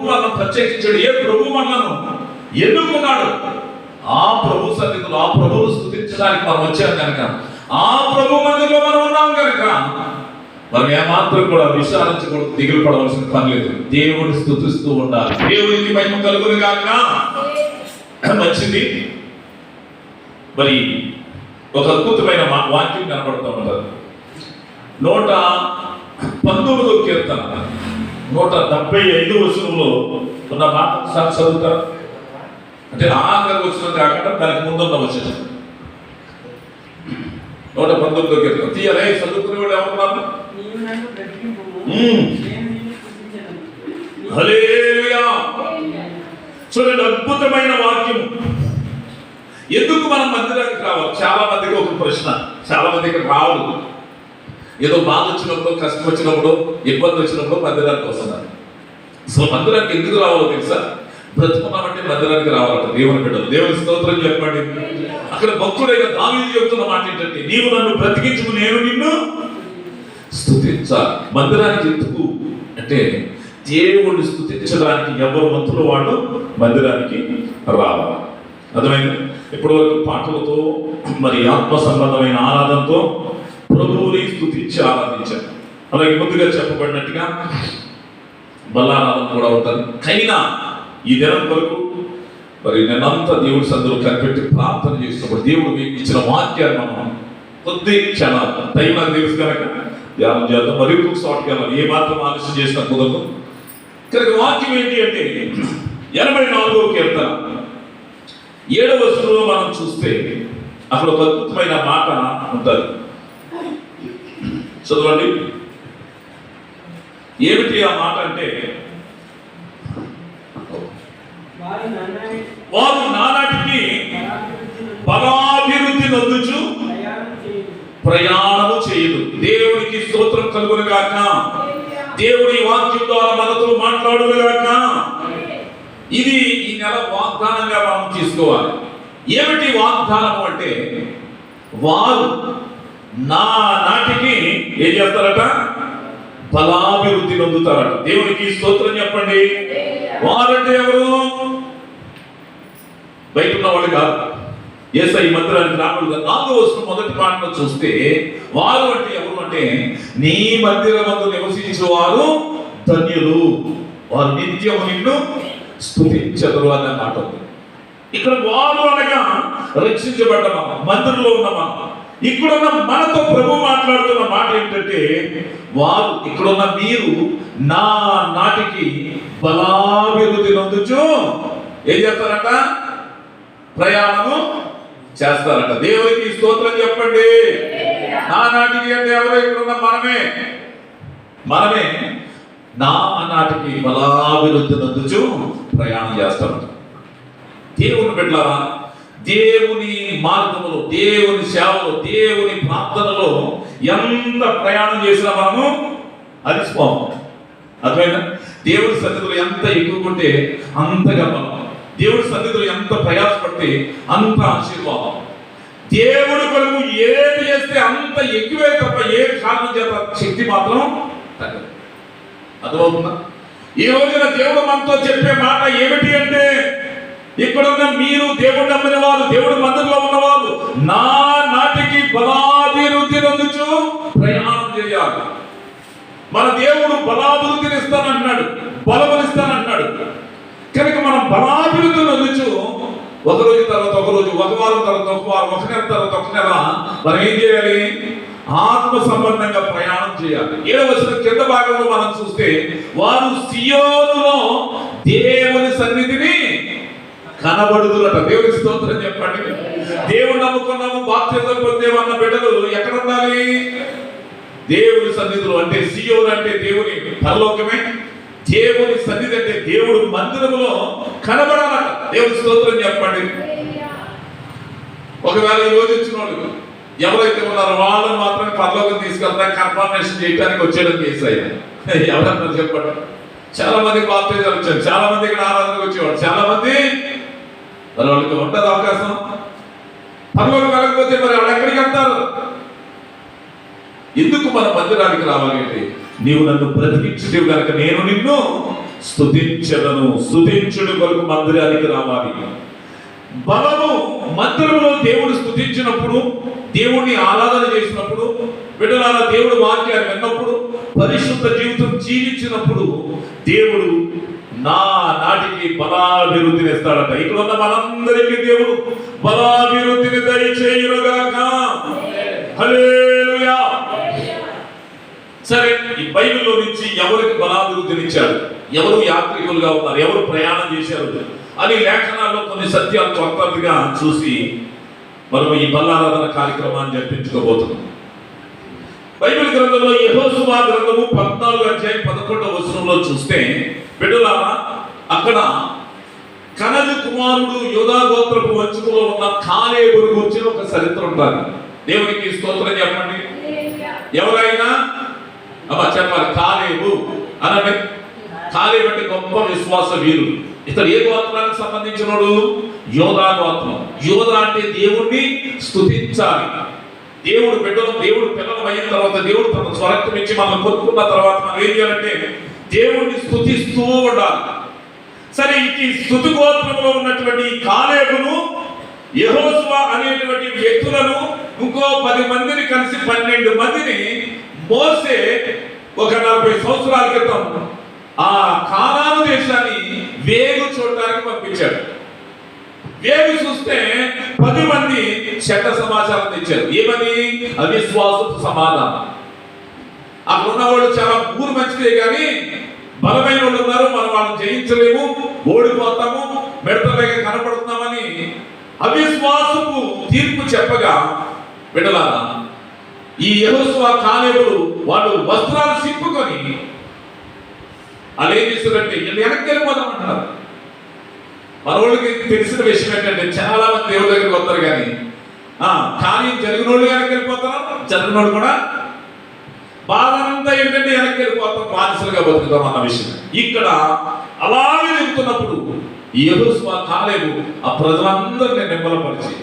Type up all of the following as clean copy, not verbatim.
మనల్ని ప్రత్యేకించాడు, ఏ ప్రభు మనలను ఎన్నుకున్నాడు. ఆ ప్రభు సన్నిధిలో ఆ ప్రభువును స్తుతించడానికి మనం వచ్చాం కనుక, ఆ ప్రభు మందిలో మనం ఉన్నాం కనుక మనం ఏమాత్రం కూడా విచారించకూడదు, దిగులు పడవలసిన పని లేదు. దేవుడిని స్తుతిస్తూ ఉండాలి. దేవుడికి మహిమ కలుగును గాక. మంచిది. మరి ఒక అద్భుతమైన వాక్యం కనబడుతూ ఉంటారు. 119వ కీర్తన 175వ వచనంలో ఉన్న మాట ఒకసారి చదువుతారు. అంటే ఆఖరి వచనం కాకుండా దానికి ముందున్న వచనం. 119వ కీర్తన తీయాలి. చదువుకునే వాళ్ళు ఎవరున్నారు? హల్లెలూయా. చూడండి, అద్భుతమైన వాక్యం. ఎందుకు మనం మందిరానికి రావాలి? చాలా మందికి ఒక ప్రశ్న. చాలా మందికి రావాలి. ఏదో బాధ వచ్చినప్పుడు, కష్టం వచ్చినప్పుడు, ఇబ్బంది వచ్చినప్పుడు మందిరానికి వస్తున్నారు. అసలు మందిరానికి ఎందుకు రావాలో తెలుసా? బ్రతుకున్నామంటే మందిరానికి రావాలంట. దేవుని బిడ్డలు, దేవుని స్తోత్రం చెప్పండి. అక్కడ భక్తుడైన దావీదు చెప్తున్న మాట ఏంటంటే, నీవు నన్ను బ్రతికించుకు, నేను నిన్ను స్తుతించాలి. మందిరానికి ఎందుకు అంటే, దేవుణ్ణి స్తుతించడానికి ఎవరు మంత్రులు వాళ్ళు మందిరానికి రావాలి. అర్థమైంది? ఇప్పటి వరకు పాటలతో, మరి ఆత్మ సంబంధమైన ఆరాధనతో ప్రభువుని స్తుతించి ఆరాధించారు. అలాగే ముందుగా చెప్పబడినట్టుగా బల్లారాధన కూడా ఉంటుంది. అయినా ఈ దినం వరకు మరి నేనంతా దేవుడి సందులో కనిపెట్టి ప్రార్థన చేస్తున్నప్పుడు దేవుడు మీకు ఇచ్చిన వాక్యాన్ని మనం కొద్ది క్షణాలు టైం నాకు తెలుసు కనుక ధ్యానం చేద్దాం. మరి ఇంకొక చోటుకి వెళ్ళాలి. ఏ మాత్రం ఆలస్యం చేసిన కుదరదు. కనుక వాక్యం ఏంటి అంటే 84వ కీర్తన 7వ వచనంలో మనం చూస్తే అక్కడ ఒక అద్భుతమైన మాట ఉంటుంది. చదవండి. ఏమిటి ఆ మాట అంటే, వారు నానాటికి బలాభివృద్ధి నొందుచు ప్రయాణము చేయదు. దేవునికి స్తోత్రం కలుగును గాక. దేవుడి వాక్యం ద్వారా మనతో మాట్లాడును గాక. ఇది ఈ నెల వాగ్దానంగా మనం తీసుకోవాలి. ఏమిటి వాగ్దానము అంటే, వారు నా నాటికి ఏం చేస్తారట? బలాభివృద్ధి నొందుతారట. దేవునికి స్తోత్రం చెప్పండి. వారంటే ఎవరు? బయట ఉన్న వాళ్ళు కాదు. యేసయ్య మందిరానికి రాకూడదు. 4వ వచనం మొదటి పాఠంలో చూస్తే వారు అంటే ఎవరు అంటే, నీ మందిరమందు నివసించువారు ధన్యులు, వారు నిత్యము నిన్ను స్తుతించెదరు అనే మాట ఉంది. ఇక్కడ వారు అనగా రక్షించబడ్డ మందిరంలో ఉన్న మనం. ఇక్కడున్న మనతో ప్రభు మాట్లాడుతున్న మాట ఏంటంటే, వారు ఇక్కడున్న మీరు నా నాటికి బలాభివృద్ధి నొందుచు ఏం చేస్తారట? ప్రయాణము చేస్తారట. దేవునికి స్తోత్రం చెప్పండి. నా నాటికి అంటే ఎవరు? ఇక్కడున్న మనమే నా నాటికి బలాభివృద్ధి నొందుచు ప్రయాణం చేస్తారట. దేవుని బిడ్డలారా, దేవుని మార్గములో, దేవుని సేవలో, దేవుని ప్రార్థనలో ఎంత ప్రయాణం చేసినా మనము అలసిపోము. అర్థమైనా? దేవుడి సన్నిధిలో ఎంత ఎక్కువకుంటే అంతగా మనం, దేవుడి సన్నిధిలో ఎంత ప్రయాసపడితే అంత ఆశీర్వాదం. దేవుడి కొరకు ఏది చేస్తే అంత ఎక్కువే తప్ప ఏ కారణం చేత శక్తి మాత్రం తగ్గదు. అర్థమవుతుందా? ఈ రోజున దేవుడు మనతో చెప్పే మాట ఏమిటి అంటే, ఇక్కడున్న మీరు దేవుడు నమ్మిన వారు, దేవుడు మందిరంలో ఉన్నవారు నా నాటికి బలాభివృద్ధి నొందుచు ప్రయాణం చేయాలి. మన దేవుడు బలాభివృద్ధిని ఇస్తానంటున్నాడు, బలమునిస్తానంటున్నాడు. కనుక మనం బలాభివృద్ధి నొందుచు ఒక రోజు తర్వాత ఒక రోజు, ఒక వారం తర్వాత ఒక వారం, ఒక నెల తర్వాత ఒక నెల మనం ఏం చేయాలి? ఆత్మ సంబంధంగా ప్రయాణం చేయాలి. 7వ వచనం కింద భాగంలో మనం చూస్తే, వారు సియోనులో దేవుని సన్నిధిని కనబడుదురట. దేవునికి స్తోత్రం చెప్పండి. దేవుడు నమ్ముకున్నాము, బాప్తిజం పొందేమన్న బిడ్డలు ఎక్కడ ఉండాలి? దేవుని సన్నిధిలో. అంటే సియోను అంటే దేవుని పరలోకమే. దేవుని సన్నిధి అంటే దేవుడు మందిరములో కనబడాలట. దేవుని స్తోత్రం చెప్పండి. ఒకవేళ ఈ రోజు వచ్చిన వాళ్ళు ఎవరైతే ఉన్నారో వాళ్ళని మాత్రమే పరలోకం తీసుకెళ్తా కన్ఫర్మేషన్ చేయడానికి వచ్చేయడం కేసు అయ్యా. ఎవరన్నా చెప్పండి. చాలా మంది బాప్తిజాలు వచ్చారు, చాలా మంది ఇక్కడ ఆరాధనకు వచ్చేవాడు, చాలా మంది మరి వాళ్ళకి ఉంటుంది అవకాశం. పరలోకం వెళ్ళకపోతే మరి వాళ్ళు ఎక్కడికి వెళ్తారు? ఎందుకు మన మందిరానికి రావాలి అంటే, నీవు నన్ను బ్రతికించుటివి కనుక నేను నిన్ను స్తుతించదను. స్తుతించుడు కొరకు మందిరానికి రావాలి. బలము మందిరంలో దేవుడు స్తుతించినప్పుడు, దేవుణ్ణి ఆరాధన చేసినప్పుడు, బిడ్డలారా దేవుడు వాక్యాన్ని విన్నప్పుడు, పరిశుద్ధ జీవితం జీవించినప్పుడు దేవుడు నాటికి బలాభివృద్ధిని ఇస్తాడట. ఇక్కడ ఉన్న మనందరికీ దేవుడు బలాభివృద్ధిని దయచేయునుగాక. హల్లెలూయా. సరే, ఈ బైబిల్లో నుంచి ఎవరికి బలాభివృద్ధిని ఇచ్చాడు, ఎవరు యాత్రికులుగా ఉన్నారు, ఎవరు ప్రయాణం చేశారు అని లేఖనాల్లో కొన్ని సత్యాలు కొత్తగా చూసి మనం ఈ బలారాధన కార్యక్రమాన్ని జరిపించుకోబోతున్నాం. బైబిల్ గ్రంథంలో యెహోషువ గ్రంథము 14:11 చూస్తే, బిడ్డలారా, అక్కడ కనజు కుమారుడు యోధా గోత్రపు వంశములో ఉన్న కాలేబును గురించి ఒక చరిత్ర ఉంటుంది. దేవునికి స్తోత్రం చెప్పండి. ఎవరైనా చెప్పాలి కాలేబు అనండి. కాలేబు అంటే గొప్ప విశ్వాస వీరుడు. ఇతడు ఏ గోత్రానికి సంబంధించినోడు? యోధా గోత్రం. యోధా అంటే దేవుణ్ణి స్తుతించాలి. దేవుడు పిల్లలు అయిన తర్వాత, దేవుడు తన స్వరక్తం ఇచ్చి మనం కొనుక్కున్న తర్వాత మనం ఏం చేయాలంటే దేవుణ్ణి స్తుతిస్తూ ఉండాలి. సరే, ఈ స్తుతి గోత్రంలో ఉన్నటువంటి కాలేబును, యెహోషువ అనేటువంటి వ్యక్తులను, ఇంకో 10 మందిని కలిసి 12 మందిని మోసే ఒక 40 సంవత్సరాల క్రితం ఆ కానాను దేశాన్ని వేగు చూడడానికి పంపించాడు. వేగు చూస్తే 10 మంది చెడ్డ సమాచారం తెచ్చారు. ఏమని? అవిశ్వాసపు సమాధానం. అక్కడ ఉన్న వాళ్ళు చాలా ఊరు మంచిదే కానీ బలమైన వాళ్ళు ఉన్నారు, మనం వాళ్ళని జయించలేము, ఓడిపోతాము, మెడతలేక కనపడుతున్నామని అవిశ్వాసపు తీర్పు చెప్పగా, బిడ్డలారా, ఈ యెహోషువ కాలేబులు వాళ్ళు వస్త్రాలు సింపుకొని వాళ్ళు ఏం చేస్తారంటే వీళ్ళు వెనక్కి వెళ్ళిపోదామంటున్నారు. మన వాళ్ళకి తెలిసిన విషయం ఏంటంటే చాలా మంది దేవుడి దగ్గరికి వస్తారు కానీ కార్యం జరిగిన వాళ్ళు వెనక్కి వెళ్ళిపోతారు, జరిగిన వాళ్ళు కూడా బాధంతా ఏంటంటే వెనక్కి వెళ్ళిపోతాం, బానిసలుగా బతుకుతాం అన్న విషయం. ఇక్కడ అలాగే చెబుతున్నప్పుడు యెహోషువ కాలేబు ఆ ప్రజలందరినీ నిమ్మలపరిచి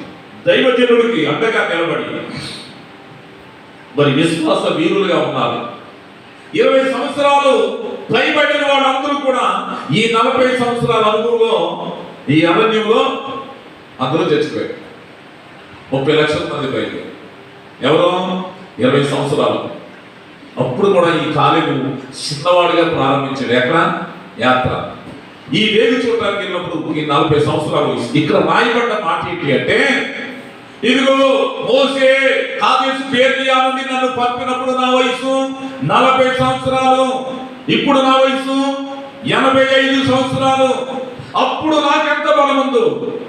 దైవజనుడికి అండగా నిలబడి మరి విశ్వాస వీరులుగా ఉన్నారు. 20 సంవత్సరాలు పైబడిన వాళ్ళందరూ కూడా ఈ 40 సంవత్సరాల అనుభవంలో ఈ అరణ్యంలో అందరూ చచ్చిపోయారు. 30 లక్షల మంది పైకి. ఎవరో 20 సంవత్సరాలు. అప్పుడు కూడా ఈ కాలేబు చిన్నవాడిగా ప్రారంభించాడు. ఎక్కడ? యాత్ర. ఈ వేగు చూడటానికి వెళ్ళినప్పుడు ఈ 40 సంవత్సరాలు వయసు. ఇక్కడ రాయబడ్డ మాట ఏంటి అంటే, ఇదిగో మోసే కాదేశు బేర్నియా నుండి నన్ను పంపినప్పుడు నా వయసు 40 సంవత్సరాలు, ఇప్పుడు నా వయసు 85 సంవత్సరాలు. అప్పుడు నాకెంత బలం ఉందో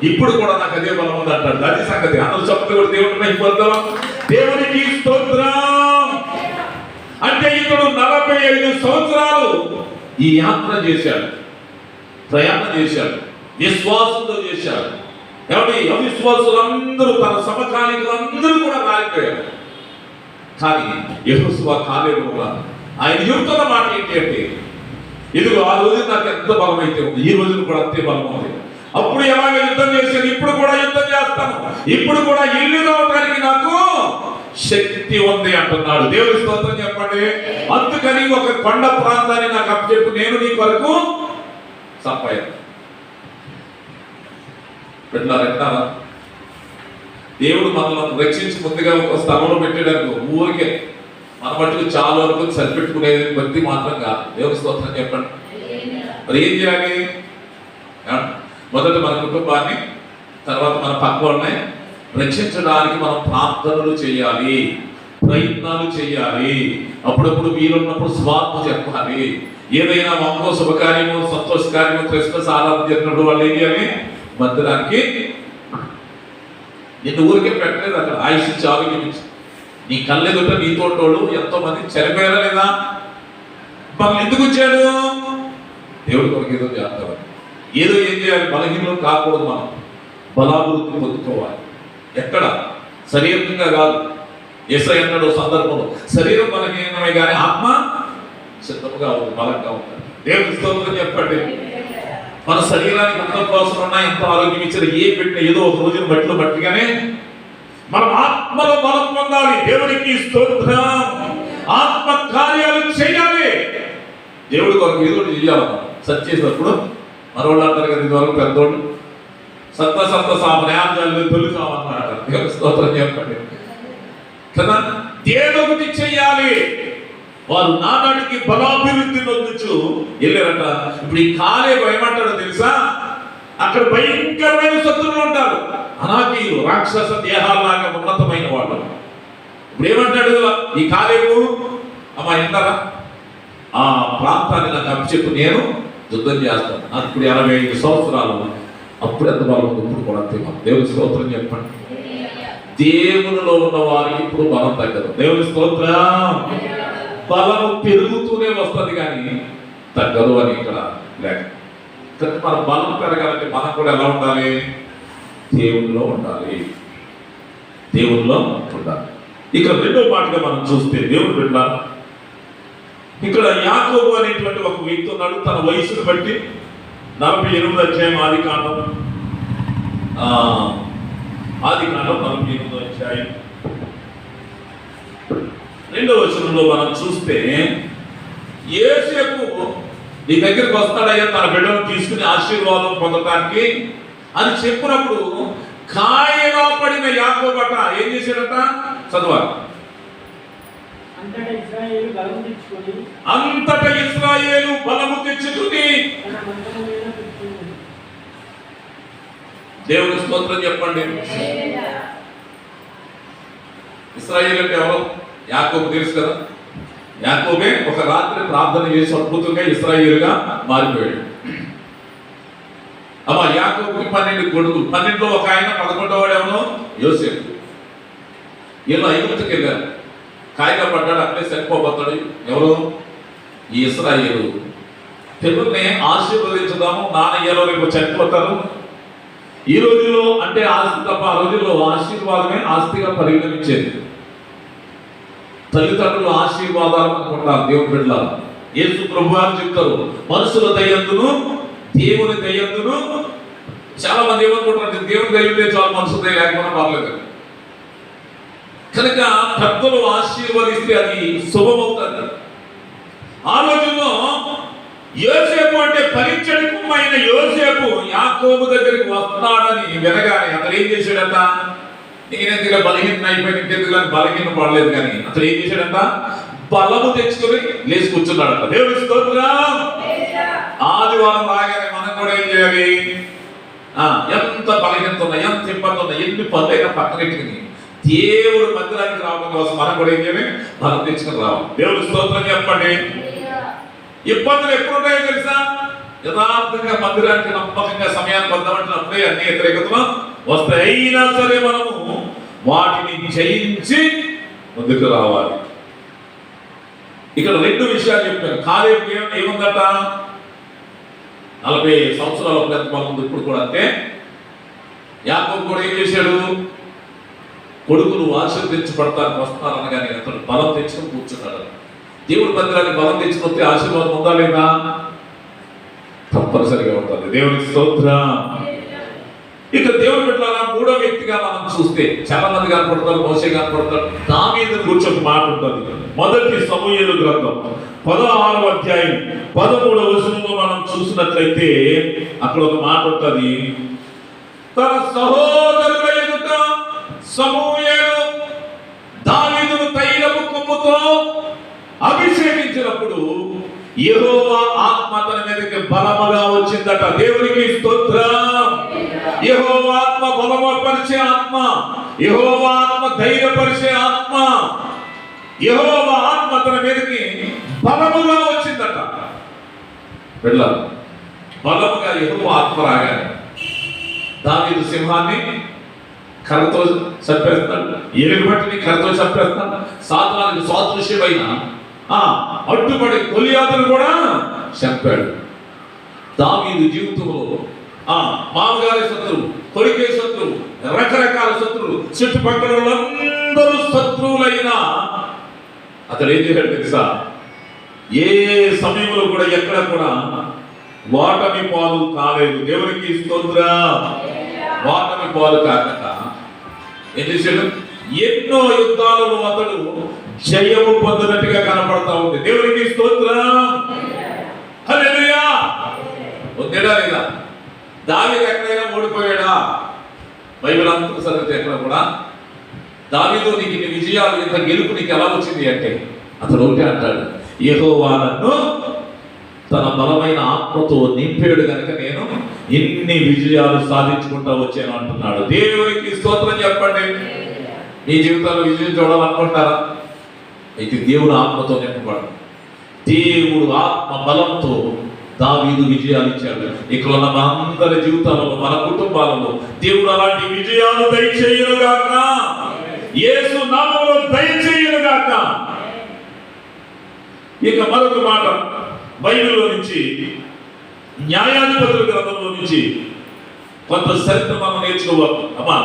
ఇప్పుడు కూడా నాకు అదే బలం ఉంది అంటాడు. అది సంగతి. అందరూ చెప్తే కూడా దేవుడు దేవునికి స్తోత్రం. అంటే ఇతడు 45 సంవత్సరాలు ఈ యాత్ర చేశాడు, ప్రయాణం చేశాడు, విశ్వాసంతో చేశాడు. ఎవరి అవిశ్వాసులందరూ, తన సమకాలీకులందరూ కూడా రాలిపోయారు. కానీ యెహోషువ కాలేబు ఆయన చెబుతున్న మాట ఏంటి అంటే, ఇదిగో ఆ రోజు నాకు ఎంత బలం అయితే ఉంది, ఈ రోజున కూడా అంతే బలం ఉంది. అప్పుడు ఎలాగ యుద్ధం చేశాను, ఇప్పుడు కూడా యుద్ధం చేస్తాను, ఇప్పుడు కూడా ఇల్లు రావడానికి నాకు శక్తి ఉంది అంటున్నాడు. దేవుని స్తోత్రం చెప్పండి. అందుకని ఒక కొండ ప్రాంతాన్ని నాకు అప్పచెప్పు, నేను నీ కొరకు సంపాదన పెట్టారా. దేవుడు మనల్ని రక్షించి ముందుగా ఒక స్థలంలో పెట్టాడు. ఊరికే మన మట్టుకు చాలా వరకు సరిపెట్టుకునేది భక్తి మాత్రం కాదు. దేవుని స్తోత్రం చెప్పండి. మరి ఏం చేయాలి? మొదట మన కుటుంబాన్ని, తర్వాత మన పక్క వాళ్ళని రక్షించడానికి మనం ప్రార్థనలు చేయాలి, ప్రయత్నాలు చేయాలి. అప్పుడప్పుడు వీలున్నప్పుడు స్వార్థ చెప్పాలి. ఏదైనా వంకో శుభకార్యము, సంతోషకార్యము, క్రిస్మస్ ఆరాధన జరిగినప్పుడు వాళ్ళు ఏం చేయాలి? మందిరానికి. నిన్ను ఊరికే పెట్టలేదు, అక్కడ ఆయుష్ ఇచ్చి ఆరోగ్యం ఇచ్చి నీ కళ్ళెదుట నీతోటోళ్ళు ఎంతో మంది చనిపోయారా లేదా? మనం ఎందుకు వచ్చాడు? దేవుడి కొరకు ఏదో చేస్తామని. ఏదో ఏం చేయాలి? బలహీనం కాకూడదు, మనం బలాభివృద్ధి పొందుకోవాలి. ఎక్కడ? శరీరంగా కాదు. యేసయ్య అన్నాడు సందర్భంలో, శరీరం బలహీనమే కానీ ఆత్మ సిద్ధముగా ఉంది, బలంగా ఉంటుంది. దేవుడి స్తోత్రం చెప్పండి. మన శరీరానికి ఎంత కోసం ఉన్నా, ఎంత ఆరోగ్యం ఇచ్చిన, ఏ పెట్టిన ఏదో ఒక రోజున బట్టిలో బట్టిగానే మనం ఆత్మలో బలం పొందాలి. దేవునికి స్తోత్రం. ఆత్మ కార్యాలు చేయాలి. దేవుడి కొరకు ఏదో చేయాలి. సర్చ్ చేసినప్పుడు మనోళ్ళు అంటారు కదా, ఇదివరకు పెద్దోళ్ళు సత్త సామన్యాలు తొలి సామన్నారు. దేవుని స్తోత్రం చెప్పండి కదా. దేదొకటి చెయ్యాలి. వారు నానాటికి బలాభివృద్ధి నొందుచు వెళ్ళారట. ఇప్పుడు ఈ కాలేబు ఏమంటాడో తెలుసా? అక్కడ భయంకరమైన శత్రువులు ఉంటారు, అనాకీయులు, రాక్షస దేహాల్లాగా ఉన్నతమైన వాళ్ళు. ఇప్పుడు ఏమంటాడు ఈ కాలేబు? అమ్మా వింటారా? ఆ ప్రాంతాన్ని నాకు అప్పచెప్పు, నేను యుద్ధం చేస్తాను. నాకు ఇప్పుడు 85 సంవత్సరాలు. అప్పుడు ఎంత బలం ఉంది, ఇప్పుడు కూడా అంతే. దేవుని స్తోత్రం చెప్పండి. దేవునిలో ఉన్న వారికి ఇప్పుడు బలం తగ్గదు. దేవుని స్తోత్రం. బలము పెరుగుతూనే వస్తుంది కానీ తగ్గదు అని ఇక్కడ లేక. కానీ మన బలం పెరగాలంటే మనం కూడా ఎలా ఉండాలి? దేవునిలో ఉండాలి, దేవునిలో ఉండాలి. ఇక్కడ రెండో మాటగా మనం చూస్తే దేవుని బిడ్డ, ఇక్కడ యాకోబు అనేటువంటి ఒక వ్యక్తి ఉన్నాడు. తన వయసును బట్టి 48 అధ్యాయం ఆదికాండం 48 అధ్యాయం 2వ వచనంలో మనం చూస్తే, యోసేపు నీ దగ్గరికి వస్తాడయ్యా తన బిడ్డను తీసుకుని ఆశీర్వాదం పొందటానికి అని చెప్పినప్పుడు కాయగా పడిన యాకోబట ఏం చేశాడట? చదవాలి. అంతటా ఇశ్రాయేలు బలము తెచ్చుకుని దేవుని స్తోత్రం చెప్పండి. ఇశ్రాయేలు అంటే ఎవరు? యాకోబు తెలుసు కదా. యాకోబే ఒక రాత్రి ప్రార్థన చేసి అద్భుతంగా ఇశ్రాయేలుగా మారిపోయాడు. అమ్మా యాకోబుకి 12 కొడుకులు. 12లో ఒక ఆయన 11వ వాడు ఎవరు? యోసేపు. వీళ్ళు ఐగుప్తుకి వెళ్ళారు. కాయగా పడ్డాడు, అక్కడే చనిపోబోతాడు. ఎవరు? ఈ ఇశ్రాయేలు. పిల్లల్ని ఆశీర్వదించుదాము, నాన్న రేపు చనిపోతారు. ఈ రోజుల్లో అంటే ఆస్తి తప్ప, ఆ రోజుల్లో ఆశీర్వాదమే ఆస్తిగా పరిగణించేది. తల్లిదండ్రులు ఆశీర్వాదాలు అనుకుంటారు. దేవుని బిడ్డలారా, యేసు ప్రభువారు చెప్తారు, మనుషుల దయ్యందును దేవుని దయ్యందును. చాలా మంది ఏమనుకుంటారు, దేవుని దయ్యందే చాలు, మనుషుల దయ లేకపోయినా పర్లేదు. కనుక పెద్దలు ఆశీర్వదిస్తే అది శుభమవుతుంది. ఆ రోజుల్లో యోసేపు అంటే పరీక్షడి కుమ్మైన యోసేపు యాకోబు దగ్గరికి వస్తున్నాడని వినగానే అతను ఏం చేశాడట? నేనెందుకు బలహీన అయిపోయిన, ఇంకెందుకు కానీ బలహీన పడలేదు. కానీ అతను ఏం చేశాడంట? బలము తెచ్చుకొని లేచి కూర్చున్నాడట. దేవుని స్తోత్రం. ఆదివారం రాగానే మనం కూడా ఏం చేయాలి? ఎంత బలహీనత ఉన్నా, ఎంత ఇబ్బంది ఉన్నా, ఎన్ని పనులైనా పక్కనెట్టుకుని దేవుడు మందిరానికి రావడం కోసం మనం కూడా ఏం చేయాలి? బలం తెచ్చుకొని రావాలి. దేవుని స్తోత్రం చెప్పండి. ఇబ్బందులు ఎప్పుడు ఉంటాయో తెలుసా? యథార్థంగా మందిరానికి నమ్మకంగా సమయాన్ని పొందమంటున్నప్పుడే అన్ని వ్యతిరేకతలు వస్తాయి. అయినా సరే మనము వాటిని జయించి ముందుకు రావాలి. ఇక్కడ 2 విషయాలు చెప్పాను. కాలేబు ఏముందట? 40 సంవత్సరాల ముందు. ఇప్పుడు కూడా అంతే. యాకోబు కూడా ఏం చేశాడు? కొడుకులు ఆశీర్వదించబడతానికి వస్తున్నారు అనగానే అతను బలం తెచ్చుకొని కూర్చున్నాడు. దేవుడి మందిరానికి బలం తెచ్చుకుంటే ఆశీర్వాదం ఉందా లేదా? తప్పనిసరిగా ఉంటుంది. దేవునికి స్తోత్రం. ఇక దేవుని బిడ్డలారా, 3వ వ్యక్తిగా మనం చూస్తే చాలా మంది కనపడతారు, మోషే కనపడతారు. దావీదు గురించి ఒక మాట ఉంటుంది. మొదటి సమూయేలు గ్రంథం 16వ అధ్యాయం 13వ వచనంలో మనం చూసినట్లయితే అక్కడ ఒక మాట ఉంటుంది. తన సహోదరుల ఎదుట సమూయేలు దావీదును తైలపు కొమ్ముతో అభిషేకించినప్పుడు యెహోవా ఆత్మ తన మీదకి బలముగా వచ్చిందట. దేవునికి స్తోత్రం. యెహోవా ఆత్మ బలపరిచే ఆత్మ, యెహోవా ఆత్మ ధైర్యపరిచే ఆత్మ, యెహోవా ఆత్మ తన మీదకి బలముగా వచ్చిందట. పిల్లలు, బలముగా యెహోవా ఆత్మ రాగానే దావీదు సింహాన్ని కర్రతో చంపేస్తాడు, ఎలుగుబట్టిని కర్రతో చంపేస్తాడు. సాతానుకు సాదృశ్యమైన అడ్డుపడి గొలియాతును కూడా చంపాడు. దావీదు జీవితంలో మామగారి శత్రువు, కొడుకే శత్రువు, రకరకాల శత్రువులు, చుట్టుపక్కల వాళ్ళందరూ శత్రువులైనా అతడు ఏం చేశాడు తెలుసా? ఏ సమయంలో కూడా ఎక్కడ కూడా వాటమి పాలు కాలేదు. దేవునికి స్తోత్రం. వాటమి పాలు కాక ఏం చేశాడు? ఎన్నో యుద్ధాలలో అతడు జయము పొందినట్టుగా కనపడతా ఉంది. దేవునికి స్తోత్రం. హల్లెలూయా. పొందాడా లేదా? దావీదు ఎక్కడైనా ఓడిపోయాడా? బైబిల్ అంతా చదివితే ఎక్కడ కూడా దావీదు నీకు ఇన్ని విజయాలు, ఇంత గెలుపు నీకు ఎలా వచ్చింది అంటే అతడు ఒకటే అంటాడు, యెహోవా నన్ను తన బలమైన ఆత్మతో నింపాడు కనుక నేను ఇన్ని విజయాలు సాధించుకుంటా వచ్చాను అంటున్నాడు. దేవునికి స్తోత్రం చెప్పండి. మీ జీవితంలో విజయం చూడాలనుకుంటారా? అయితే దేవుడు ఆత్మతో నింపబడు. దేవుడు ఆత్మ బలంతో దావీదు విజయాలు ఇచ్చాడు. ఇక్కడ ఉన్న మనందరి జీవితాలలో, మన కుటుంబాలలో దేవుడు అలాంటి విజయాలు దయచేయునుగాక. యేసు నామములో దయచేయునుగాక. ఇక మరొక మాట బైబిల్లో నుంచి, న్యాయాధిపతుల గ్రంథంలో నుంచి కొంత చరిత్ర మనం నేర్చుకోవాలి. అమ్మా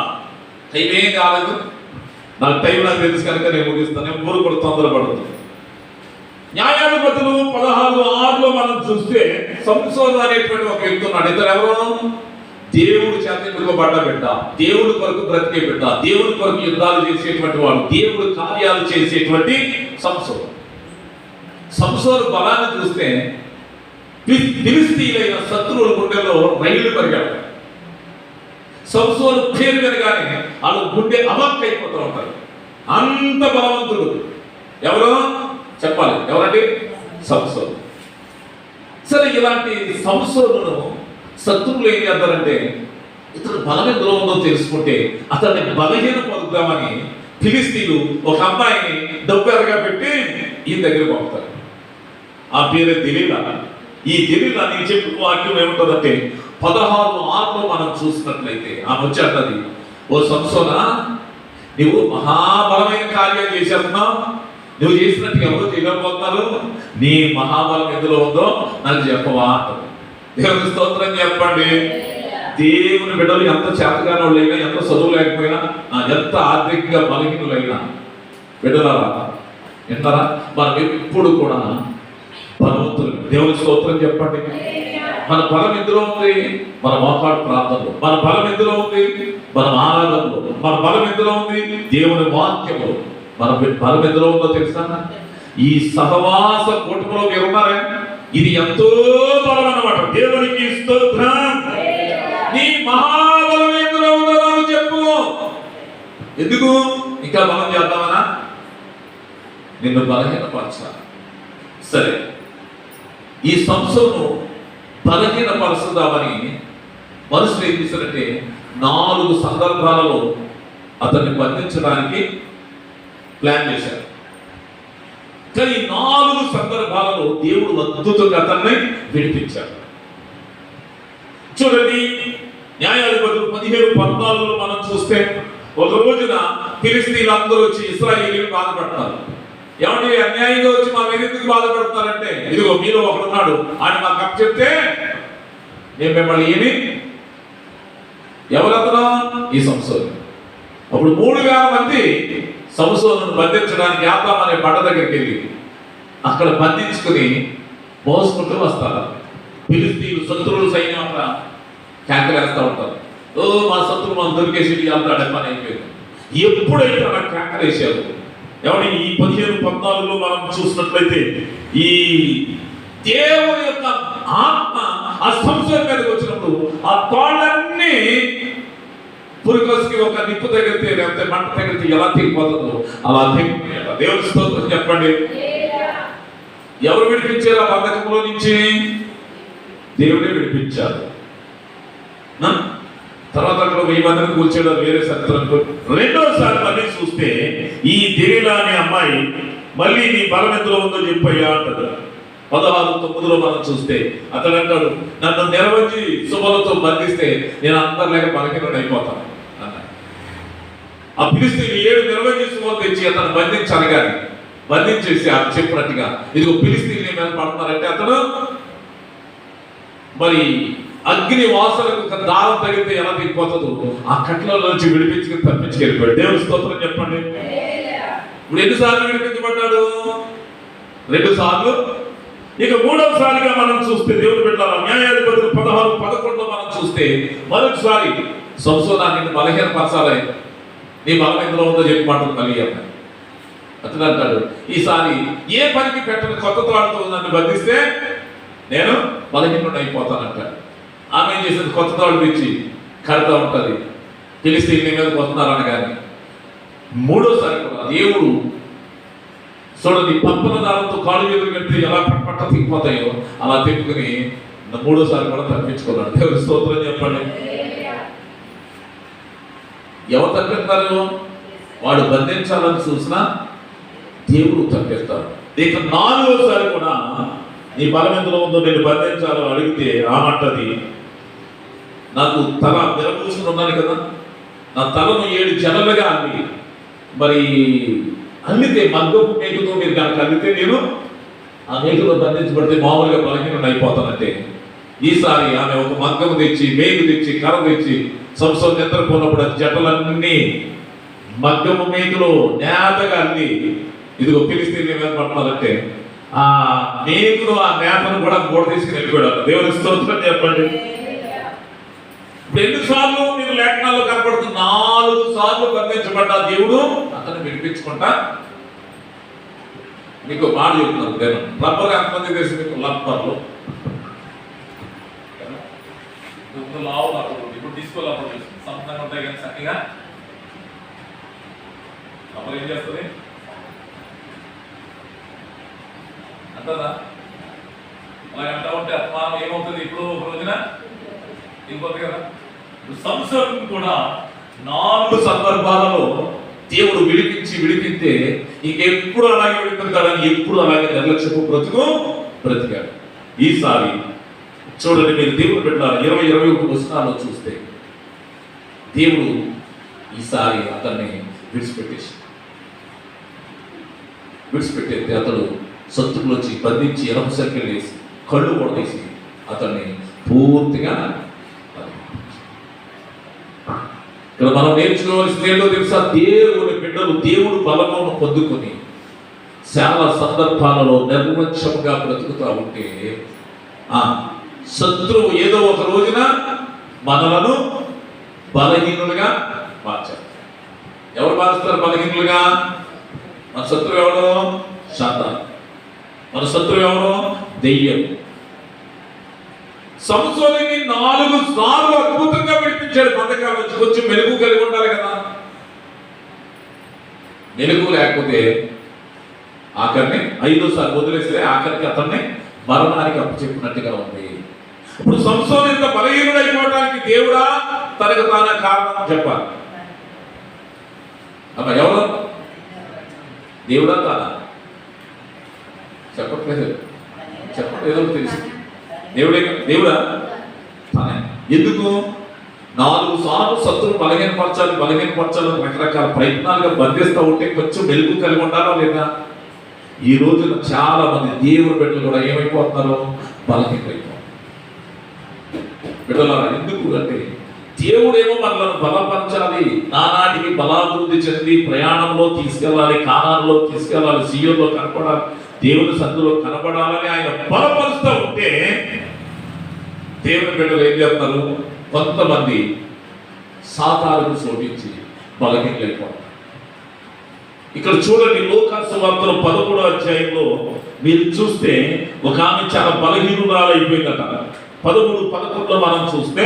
టైం ఏం కాలేదు, నాకు టైం నాకు తెలుసు కనుక నేను ముగిస్తాను. ఊరు కూడా తొందరపడుతుంది. న్యాయాధిపతులు 16:6 మనం చూస్తే సంసోను అనేటువంటి ఒక వ్యక్తి ఉన్నాడు. ఇతను ఎవరు? దేవుడు చేత ఎన్నుకోబడ్డ బిడ్డ, దేవుడి కొరకు బ్రతికే బిడ్డ, దేవుడి కొరకు యుద్ధాలు చేసేటువంటి వాడు, దేవుడు కార్యాలు చేసేటువంటి సంసోను. సంసోను బలాన్ని చూస్తే ఫిలిస్తీయులైన శత్రువుల గుండెలో రైలు పరిగాడు. సంసోను పేరు వినగానే వాళ్ళు గుండె అమక్కైపోతూ ఉంటారు. అంత బలవంతుడు. ఎవరు చెప్పాలి? ఎవరండి? సంసోను. సరే, ఇలాంటి సంసోనును శత్రువులు ఏం చేద్దారంటే, ఇతడు బలం ఎందులో ఉందో తెలుసుకుంటే అతన్ని బలహీన పొందుతామని ఫిలిస్తీన్లు ఒక అమ్మాయిని డబ్బెరగా పెట్టి ఈయన దగ్గర పంపుతారు. ఆ పేరు దెలీలా. ఈ దెలీలా నేను చెప్పిన వాక్యం ఏముంటుందంటే 16:6 మనం చూసినట్లయితే ఆమె వచ్చేటది, ఓ సంసోనా, నువ్వు మహాబలమైన కార్యాలు చేసేస్తున్నావు, నువ్వు చేసినట్టు ఎవరు చేయలేకపోతున్నారు, నీ మహాబలం ఎందులో ఉందో నాకు చెప్పవా అంటారు. దేవుని స్తోత్రం చెప్పండి. దేవుని బిడ్డలు ఎంత చేతగానే వాళ్ళైనా, ఎంత చదువు లేకపోయినా, ఎంత ఆర్థికంగా బలహీనులైనా బిడ్డలారా వింటారా, మనం ఎప్పుడు కూడా బలవంతులు. దేవుని స్తోత్రం చెప్పండి. మన బలం ఎందులో ఉంది? మన మోకాడు ప్రార్థనలో. మన బలం ఎందులో ఉంది? మన ఆరాధనలో. మన బలం ఎందులో ఉంది? దేవుని వాక్యంలో. మన బలం ఎందులో ఉందో తెలుసా? ఈ సహవాస కూటమిలో మీరు ఉన్నారే, ఇది ఎంతో బలం అన్నమాట. దేవునికి స్తోత్రం. నీ మహాబలం ఎందులో ఉందో నాకు చెప్పు. ఎందుకు? ఇంకా బలం చేద్దామనా? నిన్ను బలహీనపరచాలి. సరే, ఈ సంసోను బలహీనపరుస్తుందామని మనుషులు ఏం చేశారంటే 4 సందర్భాలలో అతన్ని బంధించడానికి ప్లాన్ చేశారు. కానీ 4 సందర్భాలలో దేవుడు అద్భుతంగా అతన్ని విడిపించాడు. చూడండి, న్యాయాధిపతులు 17:14 మనం చూస్తే, ఒక రోజున ఫిలిస్తీన్లు అందరూ వచ్చి ఇశ్రాయేలీయులు బాధపడతారు. ఏమంటే అన్యాయంగా వచ్చి మా మీద ఎందుకు బాధపడుతున్నారంటే, ఇదిగో మీలో ఒకడున్నాడు, ఆయన మాకు అప్పు చెప్తే నేను మిమ్మల్ని ఏమి, ఎవరతను? ఈ సంసోను. అప్పుడు 3,000 మంది సంసోనును బంధించడానికి యాతాం అనే బండ దగ్గరికి వెళ్ళి అక్కడ బంధించుకుని మోసుకుంటూ వస్తారు. ఫిలిస్తీన్లు శత్రువులు సైన్యం అక్కడ కేకలేస్తూ ఉంటారు. ఓ మా శత్రువు మనం దొరికేసి వెళ్తాడు పని అయిపోయింది. ఎప్పుడైతే అలా కేకలేసారు, ఎవరి ఈ 15-14 మనం చూసినట్లయితే ఈ దేవుని యొక్క ఆత్మ ఆ సంసోను మీదకి వచ్చినప్పుడు ఆ తాళ్ళన్నీ పురికొస్కి ఒక నిప్పు తగిలితే, లేకపోతే మంట తగిలితే ఎలా తెగిపోతుందో అలా తెగిపోయాడు. దేవుని స్తోత్రం చెప్పండి. ఎవరు విడిపించారు ఆ బంధకంలో నుంచి? దేవుడే విడిపించారు. తర్వాత అక్కడ 1000 మందిని కూర్చోడం వేరే సత్రం. రెండోసారి మళ్ళీ చూస్తే ఈ దెలీలా అనే అమ్మాయి మళ్ళీ నీ బలం ఎందులో ఉందో చెప్పయ్యా అంటాడు. 16:9 మనం చూస్తే అతడు అంటాడు, నన్ను నెరవేర్చి శుభలతో బంధిస్తే నేను అందరిలాగా బలహీనుడు అయిపోతాను అన్నాడు. ఆ ఫిలిస్తీన్లు 7 నెరవేర్చి శుభలు తెచ్చి అతను బంధించాలి. కానీ బంధించేసి ఆ చెప్పినట్టుగా ఇదిగో ఫిలిస్తీన్లు మీద పడుతున్నారంటే అతను మరి అగ్ని వాసనకు ఒక దారం తగిలితే ఎలా దిగిపోతుందో ఆ కట్ల నుంచి విడిపించుకుని తప్పించుకెళ్ళిపోయాడు. దేవుని స్తోత్రం చెప్పండి. ఇప్పుడు ఎన్నిసార్లు విడిపించబడ్డాడు? 2 సార్లు. ఇక 3వసారిగా మనం చూస్తే దేవుని బిడ్డలారా, న్యాయాధిపతులు 16-11 మనం చూస్తే మరొకసారి సంసోనా నిన్ను బలహీనపరచాలి, నీ బలం ఎందులో ఉందో చెప్పి మాటలు కలిగి అతను అంటాడు, ఈసారి ఏ పనికి పెట్టని కొత్త త్రాడుతో నన్ను బంధిస్తే నేను బలహీనుడు అయిపోతానంటాడు. ఏం చేసింది? కొత్త తాడు తెచ్చి కడతా ఉంటుంది, తెలిస్తే నీ మీదకి వస్తున్నారని. కానీ మూడోసారి కూడా దేవుడు చూడండి, పప్పల దారంతో కాళ్ళు చేతులు కడితే ఎలా పట్ట తిప్పిపోతాయో అలా తిప్పుకుని మూడోసారి కూడా తప్పించుకున్నాడు. దేవుడి స్తోత్రం చెప్పండి. ఎవరు తప్పిస్తారు? వాడు బంధించాలని చూసినా దేవుడు తప్పిస్తాడు. ఇక నాలుగోసారి కూడా నీ బలం ఎందులో ఉందో నేను బంధించాలో అడిగితే రామంటది, నాకు తల విరబూసుకుని ఉన్నాను కదా, నా తలను 7 జనలుగా అల్లి మరి అల్లితే మగ్గపు మేకుతో మీరు కనుక అల్లితే నేను ఆ మేకులో బంధించబడితే మామూలుగా బలహీనం అయిపోతానంటే, ఈసారి ఆమె ఒక మగ్గము తెచ్చి, మేకు తెచ్చి, కర్ర తెచ్చి సంవత్సరం నిద్రపోయినప్పుడు ఆ జటలన్నీ మగ్గము మేకులో నేతగా అల్లి ఇదిగో ఫిలిష్తీయుల మీద పడుతున్నారంటే ఆ మేకులు ఆ నేతను కూడా గోడ తీసుకుని వెళ్ళిపోయాడు. దేవుని స్తోత్రం చెప్పండి. ఇప్పుడు ఎన్నిసార్లు మీరు లేఖనాల్లో కనపడుతుంది? 4 సార్లు బంధించబడ్డ దేవుడు అతను విడిపించుకుంటా. మీకు మాట చెప్తున్నాను, నేను రబ్బర్ ఎంతమంది తెలిసి మీకు రబ్బర్లు లావు ఇప్పుడు డిస్కో రబ్బర్ సంబంధంగా ఉంటాయి కానీ చక్కగా రబ్బర్ ఏం చేస్తుంది అంటదా? అలా అంటా ఉంటే అపమానం ఏమవుతుంది? ఇప్పుడు ఒక రోజున ఇంకొకటి కదా. సంవత్సరం కూడా 4 సందర్భాలలో దేవుడు విడిపిస్తే ఇంకెప్పుడు అలాగే విడిపిస్తాడని ఎప్పుడు అలాగే నిర్లక్ష్యపు బ్రతికాడు. ఈసారి చూడండి, మీరు దేవుడు పెట్టారు 20-21 వచనాల్లో చూస్తే దేవుడు ఈసారి అతన్ని విడిచిపెట్టేస్తే అతడు శత్రువులు వచ్చి బంధించి ఎనప సంఖ్యలు వేసి కళ్ళు కొడతీసి అతన్ని పూర్తిగా. ఇక్కడ మనం నేర్చుకోవాల్సింది ఏంటో తెలుసా? దేవుని బిడ్డలు దేవుడు బలమును పొందుకొని చాలా సందర్భాలలో నిర్లక్ష్యంగా బ్రతుకుతూ ఉంటే శత్రువు ఏదో ఒక రోజున మనలను బలహీనులుగా మార్చారు. ఎవరు మారుస్తారు బలహీనులుగా? మన శత్రువు ఎవరు? సాతాను. మన శత్రువు ఎవరు? దెయ్యం. సంసోనుని 4 సార్లు అద్భుతంగా విడిపించాడు. బంధకాల నుంచి కొంచెం మెలుగు కలిగి ఉండాలి కదా. మెలుగు లేకపోతే ఆఖరిని 5ఓసారి వదిలేస్తే ఆఖరికి అతన్ని మరణానికి అప్పచెప్పినట్టుగా ఉంది. ఇప్పుడు సంసోను ఇంత బలహీనుడైపోవడానికి దేవుడా తనకు తానే కారణం చెప్పాలి. అమ్మ ఎవరు? దేవుడా తానా? చెప్పట్లేదు తెలుసు. దేవుడా తానే. ఎందుకు? 4 సార్లు శత్రువు బలహీనపరచాలని రకరకాల ప్రయత్నాలుగా బంధిస్తూ ఉంటే కొంచెం వెలుగు కలిగి ఉండాలా లేదా? ఈ రోజున చాలా మంది దేవుని బిడ్డలు కూడా ఏమైపోతున్నారు? బలహీనమైపోతున్నారు. బిడ్డలారా, ఎందుకు అంటే దేవుడేమో మనల్ని బలపరచాలి, నానాటికి బలాభివృద్ధి చెంది ప్రయాణంలో తీసుకెళ్ళాలి, కానాల్లో తీసుకెళ్ళాలి, సీయోలో కనపడాలి, దేవుని సందులో కనపడాలని ఆయన బలపరుస్తూ ఉంటే దేవుని బిడ్డలు ఏం చేస్తారు? కొంతమంది సాతానుకు శోభించి బలహీనైపోతారు. ఇక్కడ చూడండి, లోకాసు సువార్తలో 13వ అధ్యాయంలో మీరు చూస్తే ఒక ఆమె చాలా బలహీనురాలైపోయిందట. 13-11లో మనం చూస్తే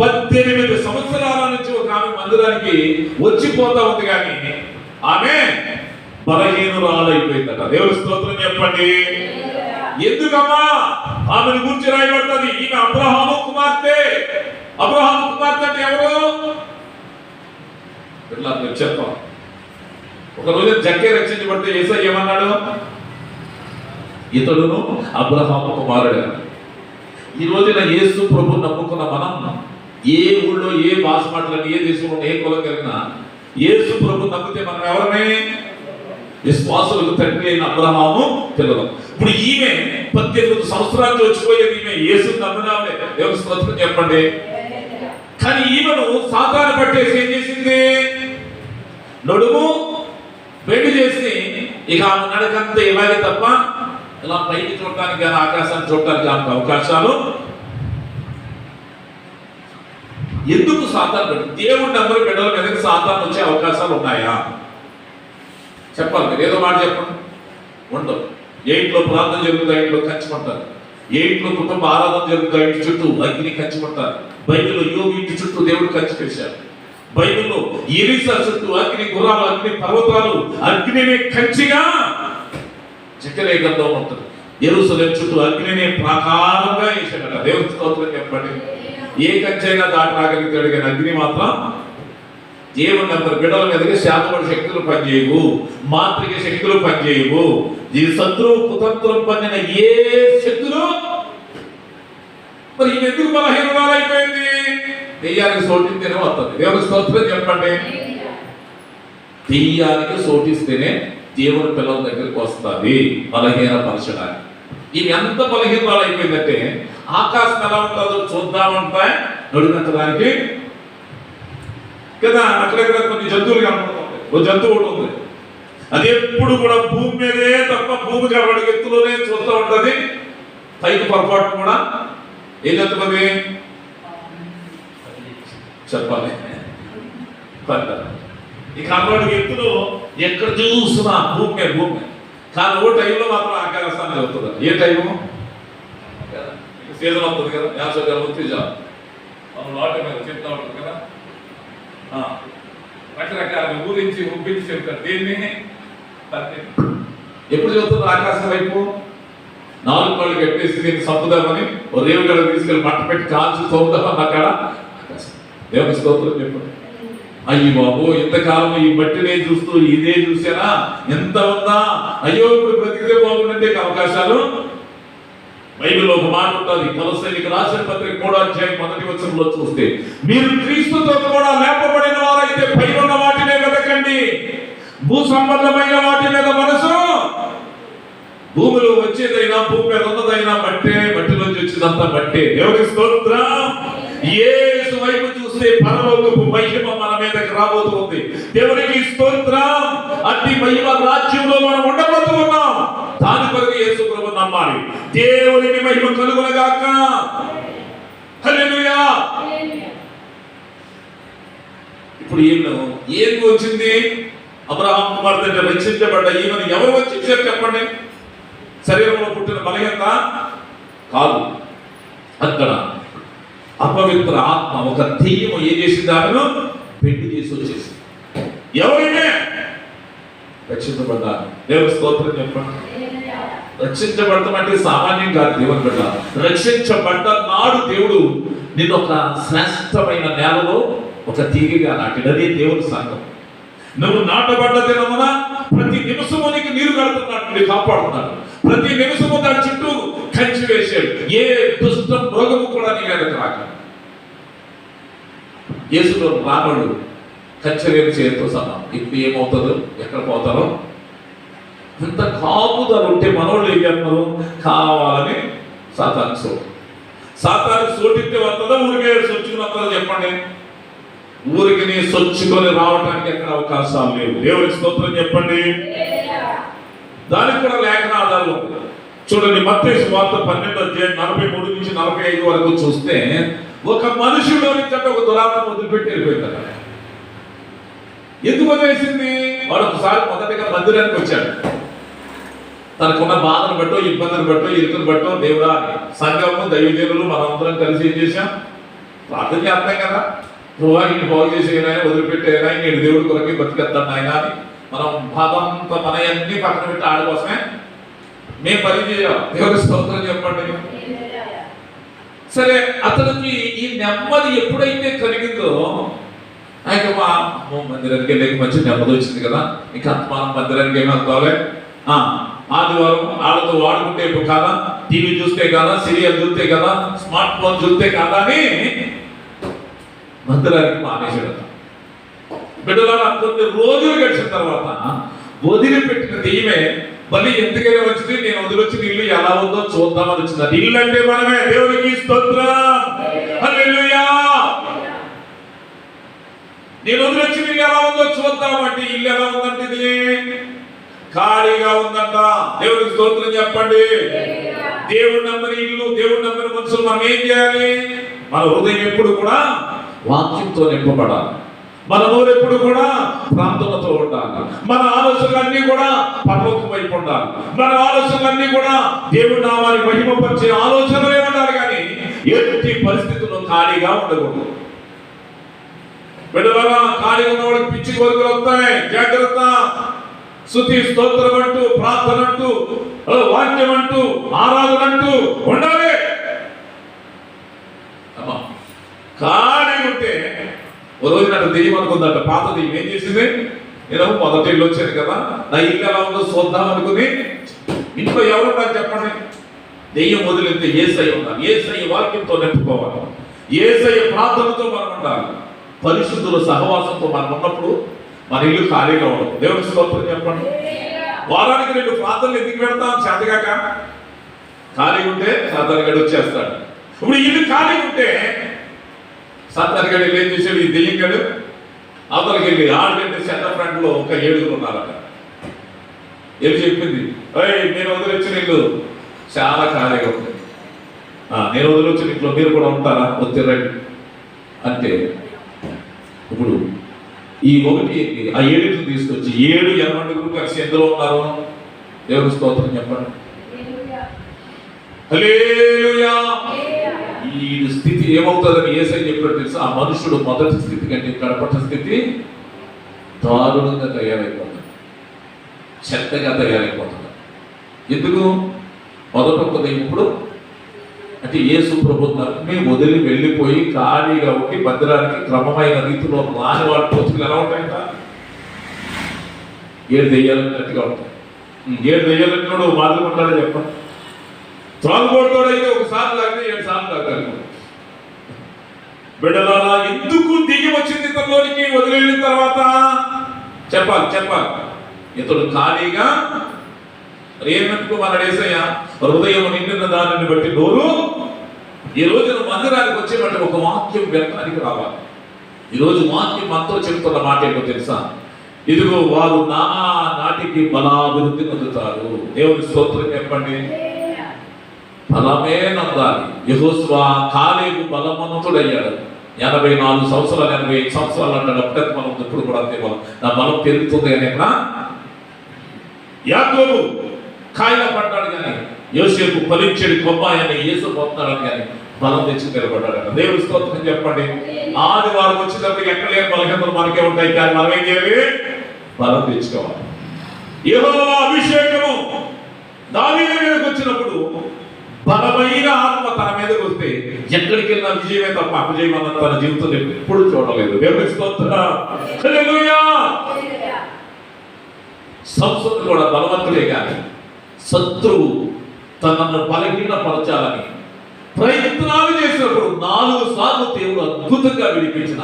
18 సంవత్సరాల నుంచి ఒక ఆమె మందిరానికి వచ్చిపోతా ఉంది, కానీ ఆమె బలహీనురాలైపోయిందట. దేవుని స్తోత్రం చెప్పండి. ఎందుకమ్మా? ఆమెను గురించి రాయబడుతుంది, ఈమె అబ్రహాము కుమార్తె. అబ్రహాము కుమార్తె అంటే ఎవరు? చెప్పాలి. ఒక రోజు జక్కే రక్షించబడితే యేసయ్య ఏమన్నాడు? ఇతడును అబ్రహాము కుమారుడు. ఈ రోజున యేసు ప్రభు నమ్ముకున్న మనం ఏ ఊళ్ళో ఏ భాష మాటలని ఏ దేశంలో ఏ కులం కలిగినా యేసు ప్రభు నమ్మితే మనం ఎవరమే? విశ్వాసులకు తండ్రి అయిన అబ్రహాము పిల్లలు. ఇప్పుడు ఈమె 18 సంవత్సరాలు వచ్చిపోయేది ఈమె యేసు నమ్మినామే. దేవుని స్తోత్రం చెప్పండి. కానీ ఈమెను సాతాను పట్టేసి ఏం చేసింది? నడుము బెండ్ చేసి ఇక ఆమె నడకంతా ఇలాగే తప్ప ఇలా పైకి చూడటానికి కానీ ఆకాశాన్ని చూడటానికి ఆమెకు అవకాశాలు. ఎందుకు సాతాను పెట్టి? దేవుడి నమ్మని బిడ్డల మీదకి సాతాను వచ్చే అవకాశాలు ఉన్నాయా? చెప్పాలి. మీరు ఏదో మాట చెప్పండి. ఉండవు. ఏ ఇంట్లో ప్రార్థన జరుగుతుంది, ఆ ఇంట్లో ఖర్చుకుంటారు. ఏ ఇంట్లో కుటుంబ ఆరాధన జరుగుతా ఇంటి చుట్టూ అగ్ని కంచి పట్టారు. బైబిల్లో యోగి ఇంటి చుట్టూ దేవుడు కంచి వేశారు. బైబిల్లో ఎలీషా చుట్టూ అగ్ని, గుర్రాలు, అగ్ని పర్వతాలు, అగ్నిని కంచిగా చెక్కలే గంధం ఉంటుంది. యెరూషలేము చుట్టూ అగ్నిని ప్రాకారంగా వేశాడట. దేవుడి స్తోత్రం చెప్పండి. ఏ కంచైనా దాటి రాగలుగుతాడు, కానీ అగ్ని మాత్రం దేవుని అందరు బిడ్డల మీదకి శాపపడి శక్తులు పనిచేయవు, మాంత్రిక శక్తులు పనిచేయవు. ఈ శత్రువు కుతంత్రం పనిన ఏ శక్తులు మరి ఎందుకు బలహీనరాలైపోయింది? దెయ్యానికి సోటిస్తేనే వస్తుంది. దేవుని స్తోత్రం చెప్పండి. దెయ్యానికి సోటిస్తేనే దేవుని పిల్లల దగ్గరికి వస్తుంది బలహీనపరచడానికి. ఇవి ఎంత బలహీనరాలు అయిపోయిందంటే ఆకాశం ఎలా ఉంటుందో చూద్దామంటే నడుమెత్తడానికి కదా. అక్కడెక్కడ కొన్ని జంతువులు కనపడుతుంది. ఒక జంతువు ఒకటి ఉంది, అది ఎప్పుడు కూడా భూమి మీదే తప్ప భూమి కాబట్టి ఎత్తులోనే చూస్తూ ఉంటుంది. పైకి పొరపాటు కూడా ఏం జంతువుది చెప్పాలి. ఇక అటువంటి ఎత్తులో ఎక్కడ చూసినా భూమి కానీ ఓ టైంలో మాత్రం ఆకాశాన్ని అవుతుంది. ఏ టైము? సీజన్ అవుతుంది కదా, మనం వాటి మీద చెప్తా ఉంటుంది కదా. రకరకాల ఊరించి ఒప్పించి చెప్తారు. దీన్ని ఎప్పుడు చెబుతుంది? ఆకాశం వైపు 4 కాళ్ళు కట్టేసి దీన్ని సంపుదామని ఓ రేవుగడ తీసుకెళ్ళి మట్ట పెట్టి కాల్చి తోముదామని అక్కడ దేవుని స్తోత్రం చెప్పండి. అయ్యి బాబు, ఇంతకాలం ఈ మట్టినే చూస్తూ ఇదే చూసానా, ఎంత ఉందా, అయ్యో ఇప్పుడు బ్రతికితే బాగుండే అవకాశాలు. బైబిల్లో ఒక మాట ఉంటుంది, కొలస్సీయులకు రాసిన పత్రిక 3వ అధ్యాయం 1వ వచనంలో చూస్తే, మీరు క్రీస్తుతో కూడా లేపబడిన వారైతే పైనున్న వాటినే వెతకండి, భూ సంబంధమైన వాటి మీద మనసు. భూమిలో వచ్చేదైనా భూమి మీద ఉన్నదైనా మట్టే, మట్టిలోంచి వచ్చిందంతా మట్టే. దేవునికి స్తోత్రం. యేసు వైపు చూస్తే పరలోకపు మహిమ మన మీదకి రాబోతుంది. దేవునికి స్తోత్రం. అట్టి మహిమ రాజ్యంలో మనం ఉండబోతున్నాం. దాని కొరకు యేసు ప్రభువును నమ్మాలి. దేవునికి మహిమ కలుగునగాక. హల్లెలూయా. ఇప్పుడు ఏం వచ్చింది? అబ్రహాం కుమార్తె రక్షించబడ్డ ఈమెను ఎవరు వచ్చించారు చెప్పండి? శరీరంలో పుట్టిన బలహీనత కాదు. అక్కడ అపవిత్ర ఆత్మ, ఒక దెయ్యం ఏం చేసింది? ఆమెను పెళ్లి చేసి వచ్చేసి ఎవరైనా రక్షించబడ్డారు. దేవుని స్తోత్రం చెప్పండి. రక్షించబడటం అంటే సామాన్యం కాదు. దేవుని బిడ్డ, రక్షించబడ్డ నాడు దేవుడు నిన్ను ఒక శ్రేష్టమైన నేలలో ఒక తీగగా నాటినది దేవుని సంఘం. నువ్వు నాటబడ్డ దినమున ప్రతి నిమిషము నీకు నీరు కడుతున్నాడు, కాపాడుతున్నాడు. ప్రతి నిమిషము దాని చుట్టూ కంచి వేసాడు. ఏ దుష్ట రోగము కూడా నీ మీదకి రాక. యేసులో రాముడు కంచెలేని చేతితో సమానం. ఇప్పుడు ఏమవుతుందో, ఎక్కడ పోతారో, ఇంత కాపుదలు ఉంటే మనోళ్ళు ఏం చేస్తున్నారు? కావాలని సాతానికి సోటిస్తే వస్తుందా, ఊరికే సొచ్చుకుని వస్తుందా చెప్పండి? ఊరికి నీ సొచ్చుకొని రావడానికి ఎక్కడ అవకాశాలు లేవు. దేవునికి స్తోత్రం చెప్పండి. దానికి కూడా లేఖన ఆధారాలు ఉంది. చూడండి, మత్తయి సువార్త 12వ అధ్యాయం 43 నుంచి 45 వరకు చూస్తే, ఒక మనుషులోని ఒక దురాత్మ వదిలిపెట్టి వెళ్ళిపోయింది. ఎందుకు వదిలేసింది? వాడు ఒకసారి మొదటిగా మందిరానికి వచ్చాడు. తనకున్న బాధను బట్టో, ఇబ్బందిని బట్టో, ఇరుకును బట్టో, దేవుడా సంఘము దైవజనులు మనందరం కలిసి ఏం చేశాం? ప్రార్థన చేస్తాం కదా. ఇంటి బాగు చేసేనా, వదిలిపెట్టేనా, నేను దేవుడి కొరకి బతికేస్తాను ఆయన అని మనం బాధంతా మన అన్ని పక్కన పెట్టి ఆడికోసమే మేము పని చేయాలి. దేవుడి స్తోత్రం చెప్పండి. సరే, అతనికి ఈ నెమ్మది ఎప్పుడైతే కలిగిందో, ఆయన మా మందిరానికి వెళ్ళి మంచి నెమ్మది వచ్చింది కదా, ఇంకా మనం మందిరానికి ఏమి వెళ్తాలే, ఆదివారం వాళ్ళతో వాడుకుంటే కాదా, టీవీ చూస్తే కదా, సీరియల్ చూస్తే కదా, స్మార్ట్ ఫోన్ చూస్తే కదా అని మందిరానికి మానేసాడు. బిడ్డలారా, కొన్ని రోజులు గడిచిన తర్వాత వదిలిపెట్టిన దెయ్యమే మళ్ళీ ఎందుకైనా వచ్చింది, నేను వదిలొచ్చిన ఇల్లు ఎలా ఉందో చూద్దామని వచ్చింది. ఇల్లు అంటే మనమే. దేవునికి స్తోత్రం. హల్లెలూయా. నేను వదిలొచ్చిన ఇల్లు ఎలా ఉందో చూద్దామంటే ఇల్లు ఎలా ఉందంటే ఇది ఖాళీగా ఉందంట. దేవునికి స్తోత్రం చెప్పండి. దేవుడు నమ్మని ఇల్లు, దేవుడు నమ్మని మనుషులు మనం ఏం చేయాలి? మన హృదయం ఎప్పుడు కూడా వాక్యంతో నింపబడాలి. మన నోరు ఎప్పుడు కూడా ప్రార్థనతో ఉండాలి. మన ఆలోచనలన్నీ కూడా పరలోకం వైపు ఉండాలి. మన ఆలోచనలన్నీ కూడా దేవుడి నామాన్ని మహిమపరిచే ఆలోచనలే ఉండాలి. కానీ ఎట్టి పరిస్థితుల్లో ఖాళీగా ఉండకూడదు. బిడ్డలారా, ఖాళీగా ఉన్నవాడికి పిచ్చి కోరికలు వస్తాయి. జాగ్రత్త. స్తుతి స్తోత్రం అంటూ, ప్రార్థన అంటూ, వాక్యం అంటూ, ఆరాధన అంటూ ఉండాలి. అమ్మా, ఖాళీగా ఉంటే ఓ రోజు నాకు దెయ్యం అనుకుందట. పాత దెయ్యం ఏం చేసింది? నేను మొదటి ఇల్లు వచ్చాను కదా, నా ఇల్లు ఎలా ఉందో చూద్దాం అనుకుని, ఇంట్లో ఎవరు నాకు చెప్పండి, దెయ్యం వదిలితే యేసయ్య ఉండాలి. యేసయ్య వాక్యంతో నింపుకోవాలి. యేసయ్య ప్రార్థనతో మనం ఉండాలి. పరిశుద్ధుల సహవాసంతో మనం ఉన్నప్పుడు మన ఇల్లు ఖాళీగా ఉండదు. దేవుని స్తోత్రం చెప్పండి. వారానికి 2 ప్రార్థనలు ఎందుకు పెడతాం? చేతగాక. ఖాళీగా ఉంటే సాతానుగాడు వచ్చేస్తాడు. ఇప్పుడు ఇల్లు ఖాళీగా ఉంటే సాతానుగాడు ఏం చేసాడు? ఈ దెయ్యంగాడు అవతలకి వెళ్ళి ఆడికంటే సెంటర్ ఫ్రంట్ లో ఒక 7 ఉన్నారట. ఏం చెప్పింది? నేను వదిలిచ్చిన ఇల్లు చాలా ఖాళీగా ఉంది. నేను వదిలిచ్చిన ఇంట్లో మీరు కూడా ఉంటారా? వద్దిరండి అంటే ఇప్పుడు ఈ 1 ఆ 7 తీసుకొచ్చి 7 ఎనమండుగురు కలిసి ఎందులో ఉన్నారు? దేవుని స్తోత్రం చెప్పండి. హల్లెలూయా. ఈ స్థితి ఏమవుతుందని యేసయ్య చెప్పాడు తెలుసా? ఆ మనుషుడు మొదటి స్థితి కంటే కడపట స్థితి దారుణంగా తయారైపోతుంది, చెత్తగా తయారైపోతుంది. ఎందుకు? మొదట ఒక ఇప్పుడు అంటే యేసు ప్రభుత్వం మేము వదిలి వెళ్ళిపోయి ఖాళీగా ఉండి భద్రానికి క్రమమైన రీతిలో రాని వాడి పోతులు ఎలా ఉంటాయంట? 7 దెయ్యాలన్నట్టుగా ఉంటాయి. 7 దెయ్యాలన్నోడు మాదిరి ఉంటాడని చెప్పండి. త్రాగుబోతుడైతే ఒకసారి లాగితే 7 సార్లు లాగాలి. బిడ్డలారా, ఎందుకు దెయ్యం వచ్చింది ఇతనిలోనికి వదిలి వెళ్ళిన తర్వాత? చెప్పాలి. ఇతడు ఖాళీగా ఏమనుకో మన యేసయ్య హృదయం నిండిన దానిని బట్టి నోరు. ఈ రోజు మందిరానికి వచ్చేటువంటి ఒక వాక్యం వ్యర్థానికి రావాలి. ఈరోజు వాక్యం మనతో చెబుతున్న మాట ఏంటో తెలుసా? ఇదిగో వారు నా నాటికి బలాభివృద్ధి పొందుతారు. దేవుని స్తోత్రం చెప్పండి. బలమే నందాలి. యెహోషువ కాలేబు బలవంతుడయ్యాడు. 84 సంవత్సరాలు 85 సంవత్సరాలు అంటాడు. అప్పటికి మనం ఇప్పుడు కూడా అంతే బలం. నా బలం పెరుగుతుంది అని యాకోబు కాయల పడ్డాడు కానీ యోసేపు ఫలించడి కొమ్మాయని యేసు పోతున్నాడని కానీ బలం తెచ్చి నిలబడ్డాడు. దేవుని స్తోత్రం చెప్పండి. ఆదివారం వచ్చినప్పుడు ఎక్కడ లేని బలహీనతలు మనకే ఉంటాయి, కానీ మనం ఏం చేయాలి? బలం తెచ్చుకోవాలి. యెహోవా అభిషేకము దావీదు మీదకి వచ్చినప్పుడు బలమైన ఆత్మ తన మీదకి వస్తే ఎక్కడికి వెళ్ళిన విజయమే తప్ప అపజయం అన్న తన జీవితంలో ఎప్పుడు చూడలేదు. దేవుని స్తోత్రం. హల్లెలూయా. సంసోను కూడా బలవంతుడే కానీ శత్రువు తనను బలహీనపరచాలని ప్రయత్నాలు చేసినప్పుడు 4 సార్లు దేవుడు అద్భుతంగా విడిపించిన,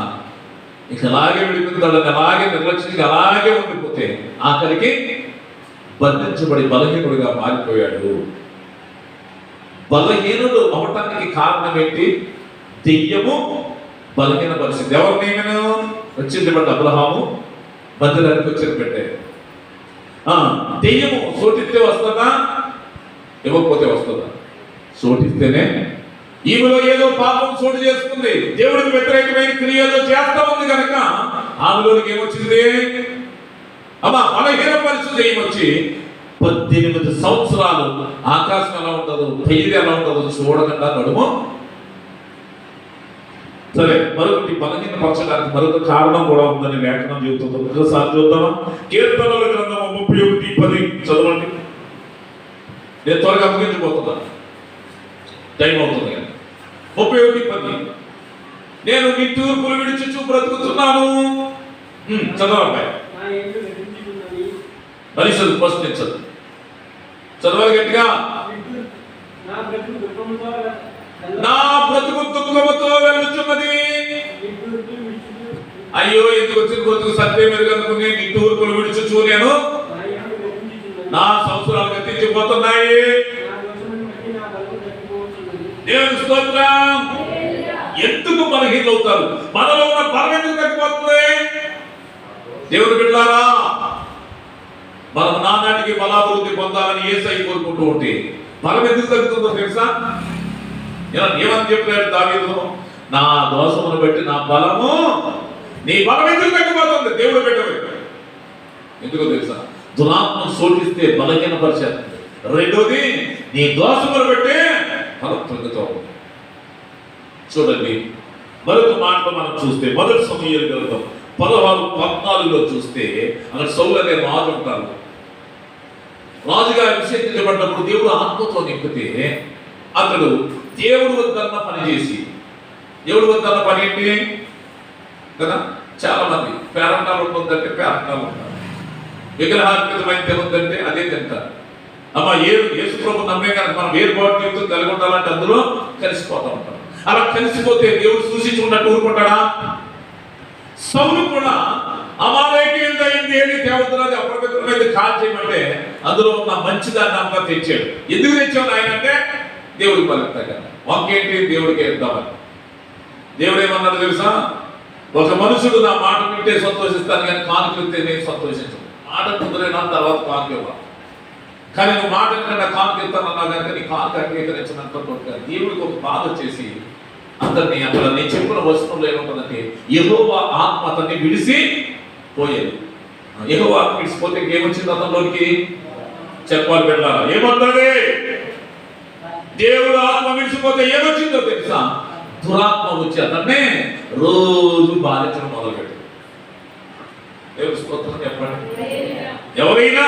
ఇక అలాగే విడిపించాలని అలాగే నిర్లక్ష్యంగా అలాగే ఉండిపోతే ఆఖరికి బంధించబడి బలహీనుడిగా మారిపోయాడు. బలహీనుడు అవటానికి కారణం ఏంటి? దెయ్యము బలహీన పరిస్థితి. ఎవరిని వచ్చింది బట్టి అబ్రహాము మందిరానికి వచ్చి పెట్టాడు. దెయ్యము సోటిస్తే వస్తుందా? ఇవ్వకపోతే వస్తుందా? సోటిస్తేనే. ఈమెలో ఏదో పాపం సోటు చేసుకుంది, దేవుడికి వ్యతిరేకమైన క్రియలు చేస్తా ఉంది కనుక ఆమెలోనికి ఏమొచ్చింది? అమ్మా బలహీన పరిస్థితి ఏమొచ్చి 18 సంవత్సరాలు ఆకాశం ఎలా ఉంటుందో ధైర్యం ఎలా ఉంటుందో చూడకుండా నడుము. సరే, మరొకటి బలహీనపరచడానికి మరొక కారణం కూడా ఉందని లేఖనం చెబుతుంది. ఒకసారి చూద్దామా? కీర్తనల గ్రంథం 31:10 చదవండి. నేను త్వరగా అప్పగించిపోతున్నా, టైం అవుతుంది కానీ. 31:10 నేను నీ తూర్పులు విడిచుచు బ్రతుకుతున్నాను. చదవండి. పరిశుద్ధ ప్రశ్నించదు. చదవాలి గట్టిగా. నా బ్రతుకు దుఃఖముతో వెళ్ళుచున్నది. అయ్యో, ఎందుకు వచ్చిన బ్రతుకు సత్యం మెరుగనుకుని నిట్టూర్పులు విడుచుచు నేను నా సంవత్సరాలు గతించిపోతున్నాయి. దేవుని స్తోత్రం. ఎందుకు బలహీనవుతారు? మనలో ఉన్న బలం ఎందుకు తగ్గిపోతుంది? దేవుని బిడ్డలారా, మనం నానాటికి బలాభివృద్ధి పొందాలని యేసయ్య కోరుకుంటూ ఉంటే బలం ఎందుకు తగ్గుతుందో తెలుసా? ఏమని చెప్పాడు దావీదు? నా దోషమును బట్టి నా బలము నీ బలం ఎందుకు తగ్గిపోతుంది? దేవుడు పెట్టలేదు. ఎందుకో తెలుసా? దురాత్మ సోటిస్తే బలహీనపరిచేస్తుంది. రెండోది, నీ దోషములు బట్టే బలం తగ్గుతూ ఉంది. చూడండి, మరొక మాటలో మనం చూస్తే మొదటి సమూయేలు గ్రంథం 16:14 చూస్తే అక్కడ సౌలు అనే రాజు ఉంటారు. రాజుగా అభిషేకించబడినప్పుడు దేవుడు ఆత్మతో నింపితే అతడు దేవుడు వద్దన్న పని చేసి, దేవుడు వద్దన్న పని ఏంటి కదా? చాలా మంది పేరంటాలు ఉంటుందంటే పేరంటాలు ఉంటారు, విగ్రహార్పితమైన తినొద్దంటే అదే తింటారు. అమ్మ యేసు ప్రభు నమ్మే కనుక మనం ఏర్పాటు జీవితం కలిగి ఉండాలంటే అందులో కలిసిపోతూ ఉంటాం. అలా కలిసిపోతే దేవుడు సూచించి ఉన్నట్టు ఊరుకుంటాడా? సౌలు కూడా అమాలేకీయులైంది ఏది తేవద్దున్నది అప్రగతిమైంది కాల్ చేయమంటే అందులో ఉన్న మంచిదాన్ని అంతా తెచ్చాడు. ఎందుకు తెచ్చాడు ఆయన అంటే దేవుడికి బలెత్తాక వాక్యేంటి దేవుడికి ఇద్దామని. దేవుడు ఏమన్నాడు తెలుసా? ఒక మనుషుడు నా మాట వింటే సంతోషిస్తాను కానీ కానుకలు ఇస్తే నేను సంతోషించను. మాట కుదిరినా తర్వాత కానుక ఇవ్వాలి, కానీ నువ్వు మాట కన్నా కానుక ఇస్తానన్నా కనుక నీ కానుక అంగీకరించినంత దేవుడికి ఒక బాధ వచ్చేసి అందరినీ అక్కడ నేను చెప్పిన వచనంలో ఏముంటుందంటే యెహోవా ఆత్మ అతన్ని విడిసి పోయేది. యెహోవా ఆత్మ విడిసిపోతే ఏమొచ్చింది అతనిలోకి? చెప్పాలి వెళ్ళాలా? ఏమవుతుంది? దేవుడు ఆత్మ విడిచిపోతే ఏమొచ్చిందో తెలుసా? దురాత్మ వచ్చి అతన్నే రోజు బాధించడం మొదలుపెట్టింది. దేవుడు స్తోత్రం చెప్పండి. ఎవరైనా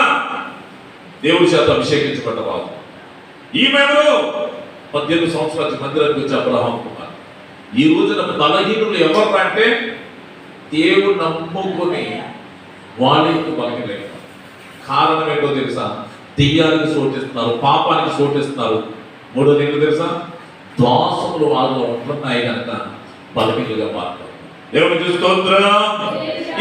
దేవుడి చేత అభిషేకించబడ్డ వాళ్ళు ఈమెలో 18 సంవత్సరాల మందిరానికి వచ్చి అబ్రహాం కుమార్. ఈ రోజున బలహీనులు ఎవరు అంటే దేవుడు నమ్ముకొని వాళ్ళకి బలహీనలేదు. కారణం ఏంటో తెలుసా? దెయ్యానికి సోటిస్తున్నారు, పాపానికి సోటిస్తున్నారు. మూడోది ఏంటో తెలుసా? దోషములు వాళ్ళు ఉంటున్నాయి కనుక బలహీనులుగా మారుతారు. దేవుడికి స్తోత్రం.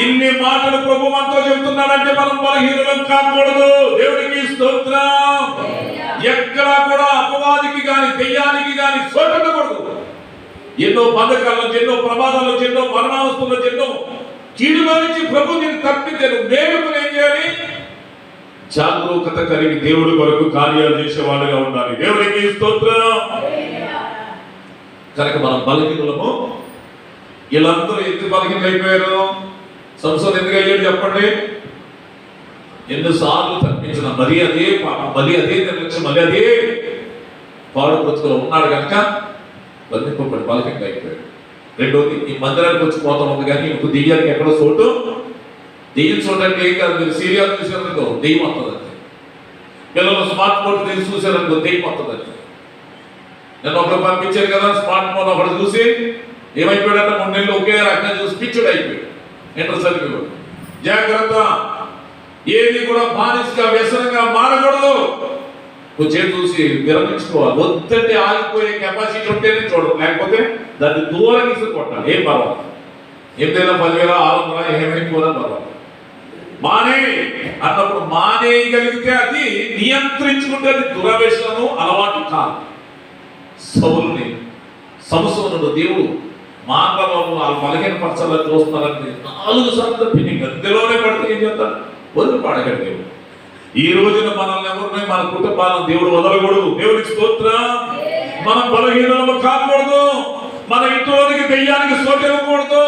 ఇన్ని మాటలు ప్రభు మనతో చెబుతున్నాడంటే మనం బలహీనులం కాకూడదు. దేవుడికి స్తోత్రం. ఎక్కడా కూడా అపవాదికి గాని దెయ్యానికి గాని సోటకూడదు. ఎన్నో బంధకాల నుంచి, ఎన్నో ప్రమాదాల నుంచి, ఎన్నో మరణావస్థల నుంచి, ఎన్నో కీడుల నుంచి ప్రభు నేను తప్పించాను. మేలుకుని ఏం చేయాలి? జాగరూకత కలిగి దేవుడి కొరకు కార్యాలు చేసేవాళ్ళుగా ఉండాలి. దేవుడికి స్తోత్రం. కనుక మనం బలహీనులము. వీళ్ళందరూ ఎందుకు బలహీనలు అయిపోయారు? సంసోను ఎందుకు అయ్యాడు చెప్పండి? ఎన్నిసార్లు తప్పించిన మరి అదే పాపం, మళ్ళీ అదే నిర్లక్ష్యం, మళ్ళీ అదే పాడు బ్రతుకులో ఉన్నాడు కనుక బంధింపబడి బలహీనంగా అయిపోయాడు. రెండోది, ఈ మందిరానికి వచ్చి పోతా ఉంది కానీ ఇప్పుడు దెయ్యానికి ఎక్కడో చోటు. దెయ్యం చూడండి ఏం కాదు, మీరు సీరియల్ చూసారనుకో దెయ్యం వస్తుందండి. పిల్లలు స్మార్ట్ ఫోన్ తెలిసి చూసారనుకో దెయ్యం వస్తుందండి. నేను ఒకరు పంపించాను కదా స్మార్ట్ ఫోన్, ఒకటి చూసి ఏమైపోయాడంటే 3 నెలలు ఒకే రకంగా చూసి పిచ్చుడు అయిపోయాడు. Inter certificate. జాగ్రత్త, ఏది కూడా బానిసగా వ్యసనంగా మారకూడదు. కొంచెం చూసి విరమించుకోవాలి. వద్దంటే ఆగిపోయే కెపాసిటీ ఉంటేనే చూడదు, లేకపోతే దాన్ని దూరం ఇసుకు కొట్టాలి. ఏం పర్వాలేదు, ఏదైనా 10,600 ఏమైపోదా పర్వాలేదు. మానే అన్నప్పుడు మానేయగలిగితే అది నియంత్రించుకుంటే అది దురవేశను అలవాటు కాదు. సౌలుని సంసోనుడు దేవుడు మానవము వాళ్ళు బలహీనపరచాలని చూస్తున్నారని 4 సార్లు తప్పింది. గద్దెలోనే పడితే ఏం చేస్తాడు? వదిలి పాడగడు దేవుడు. ఈ రోజున మనల్ని ఎవరిని, మన కుటుంబాలను దేవుడు వదలకూడదు. దేవుడికి స్తోత్రం. మనం బలహీనము కాకూడదు. మన ఇంట్లోనికి దెయ్యానికి సోటు ఇవ్వకూడదు.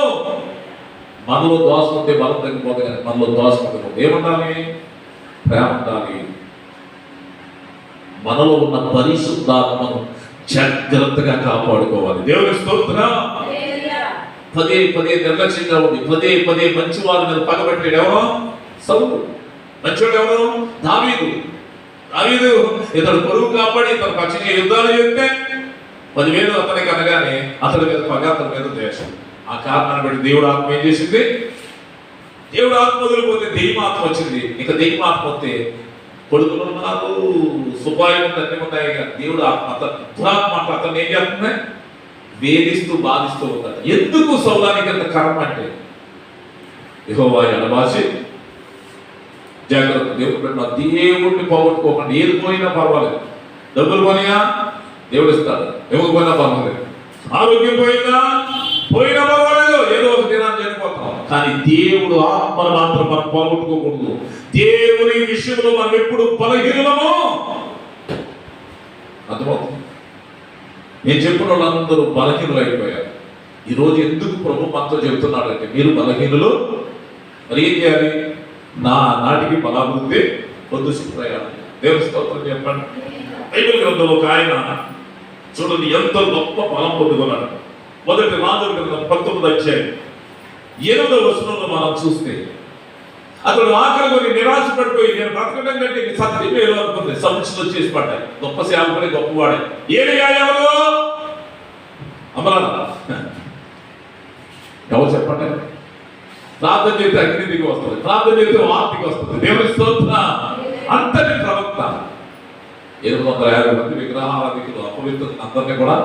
మనలో దోషం ఉంటే బలం తగ్గిపోతుంది, కానీ మనలో దోషం తగ్గిపోతుంది. ఏముండాలి? ప్రేమ ఉండాలి. మనలో ఉన్న పరిశుద్ధాత్మను జాగ్రత్తగా కాపాడుకోవాలి. దేవుడికి స్తోత్రం. పదే పదే నిర్లక్ష్యంగా ఉంది, పదే పదే మంచి వారి మీద పగబట్టాడు. ఎవరో సౌలు. మంచివాడు ఎవరు? దావీదు. దావీదు ఇతడు పొరుగు కాపాడి ఇతను పక్షి యుద్ధాలు చేస్తే 10,000 అతనికి అనగానే అతడి మీద పగ, అతని మీద ద్వేషం. ఆ కారణాన్ని బట్టి దేవుడు ఆత్మ ఏం చేసింది? దేవుడు ఆత్మ వదిలిపోతే దెయ్యం ఆత్మ వచ్చింది. ఇక దెయ్యం ఆత్మ వస్తే కొడుకులు ఉన్నారు, సుపాయం అన్ని ఉన్నాయి. దేవుడు ఆత్మ దురాత్మ అంటే అతను ఏం చేస్తుంది? వేధిస్తూ బాధిస్తూ ఉంటాడు. ఎందుకు సౌలానికి అంత కర్మ అంటే యెహోవా ఎడబాసి జాగ్రత్త. దేవుడు పెట్టిన దేవుడిని పోగొట్టుకోకండి. ఏది పోయినా పర్వాలేదు. డబ్బులు పోయినా దేవుడు ఇస్తాడు, ఎవరు పోయినా పర్వాలేదు. ఆరోగ్యం పోయినా పర్వాలేదు, ఏదో ఒక దినాన్ని చనిపోతాం. కానీ దేవుడు ఆత్మను మాత్రం మనం పోగొట్టుకోకూడదు. దేవుని విషయంలో మనం ఎప్పుడు బలహీనమో అర్థమవుతుంది. నేను చెప్పిన వాళ్ళందరూ బలహీనులు అయిపోయారు. ఈరోజు ఎందుకు ప్రభు మనతో చెబుతున్నాడు అంటే మీరు బలహీనులు, మరి ఏం చేయాలి? నా నాటికి బలాభివృద్ధి పొద్దు ప్రయాణం. దేవుని స్తోత్రం చెప్పండి. బైబిల్ గ్రంథంలో ఒక ఆయన చూడండి ఎంత గొప్ప బలం పొందుకున్నాడు. మొదటి రాజుల గ్రంథం 19వ అధ్యాయం 8వ వచనంలో మనం చూస్తే అతడు ఆకలి కొని నిరాశ పడిపోయి నేను బ్రతకడం కంటే సత్యం వేరు అనుకుంది. సమస్యలు వచ్చేసి పడ్డాయి. గొప్ప సేవకుడే గొప్పవాడే. ఏలియా ఎవరు? అమరా ఎవరు చెప్పండి? ప్రార్థన చేస్తే అగ్ని దిగి వస్తుంది, ప్రార్థన చేస్తే వార్తకి వస్తుంది. దేవుని స్తోత్రం. అంతటి ప్రవక్త 850 మంది విగ్రహారాధికులు అపవిత్రులు అందరినీ కూడా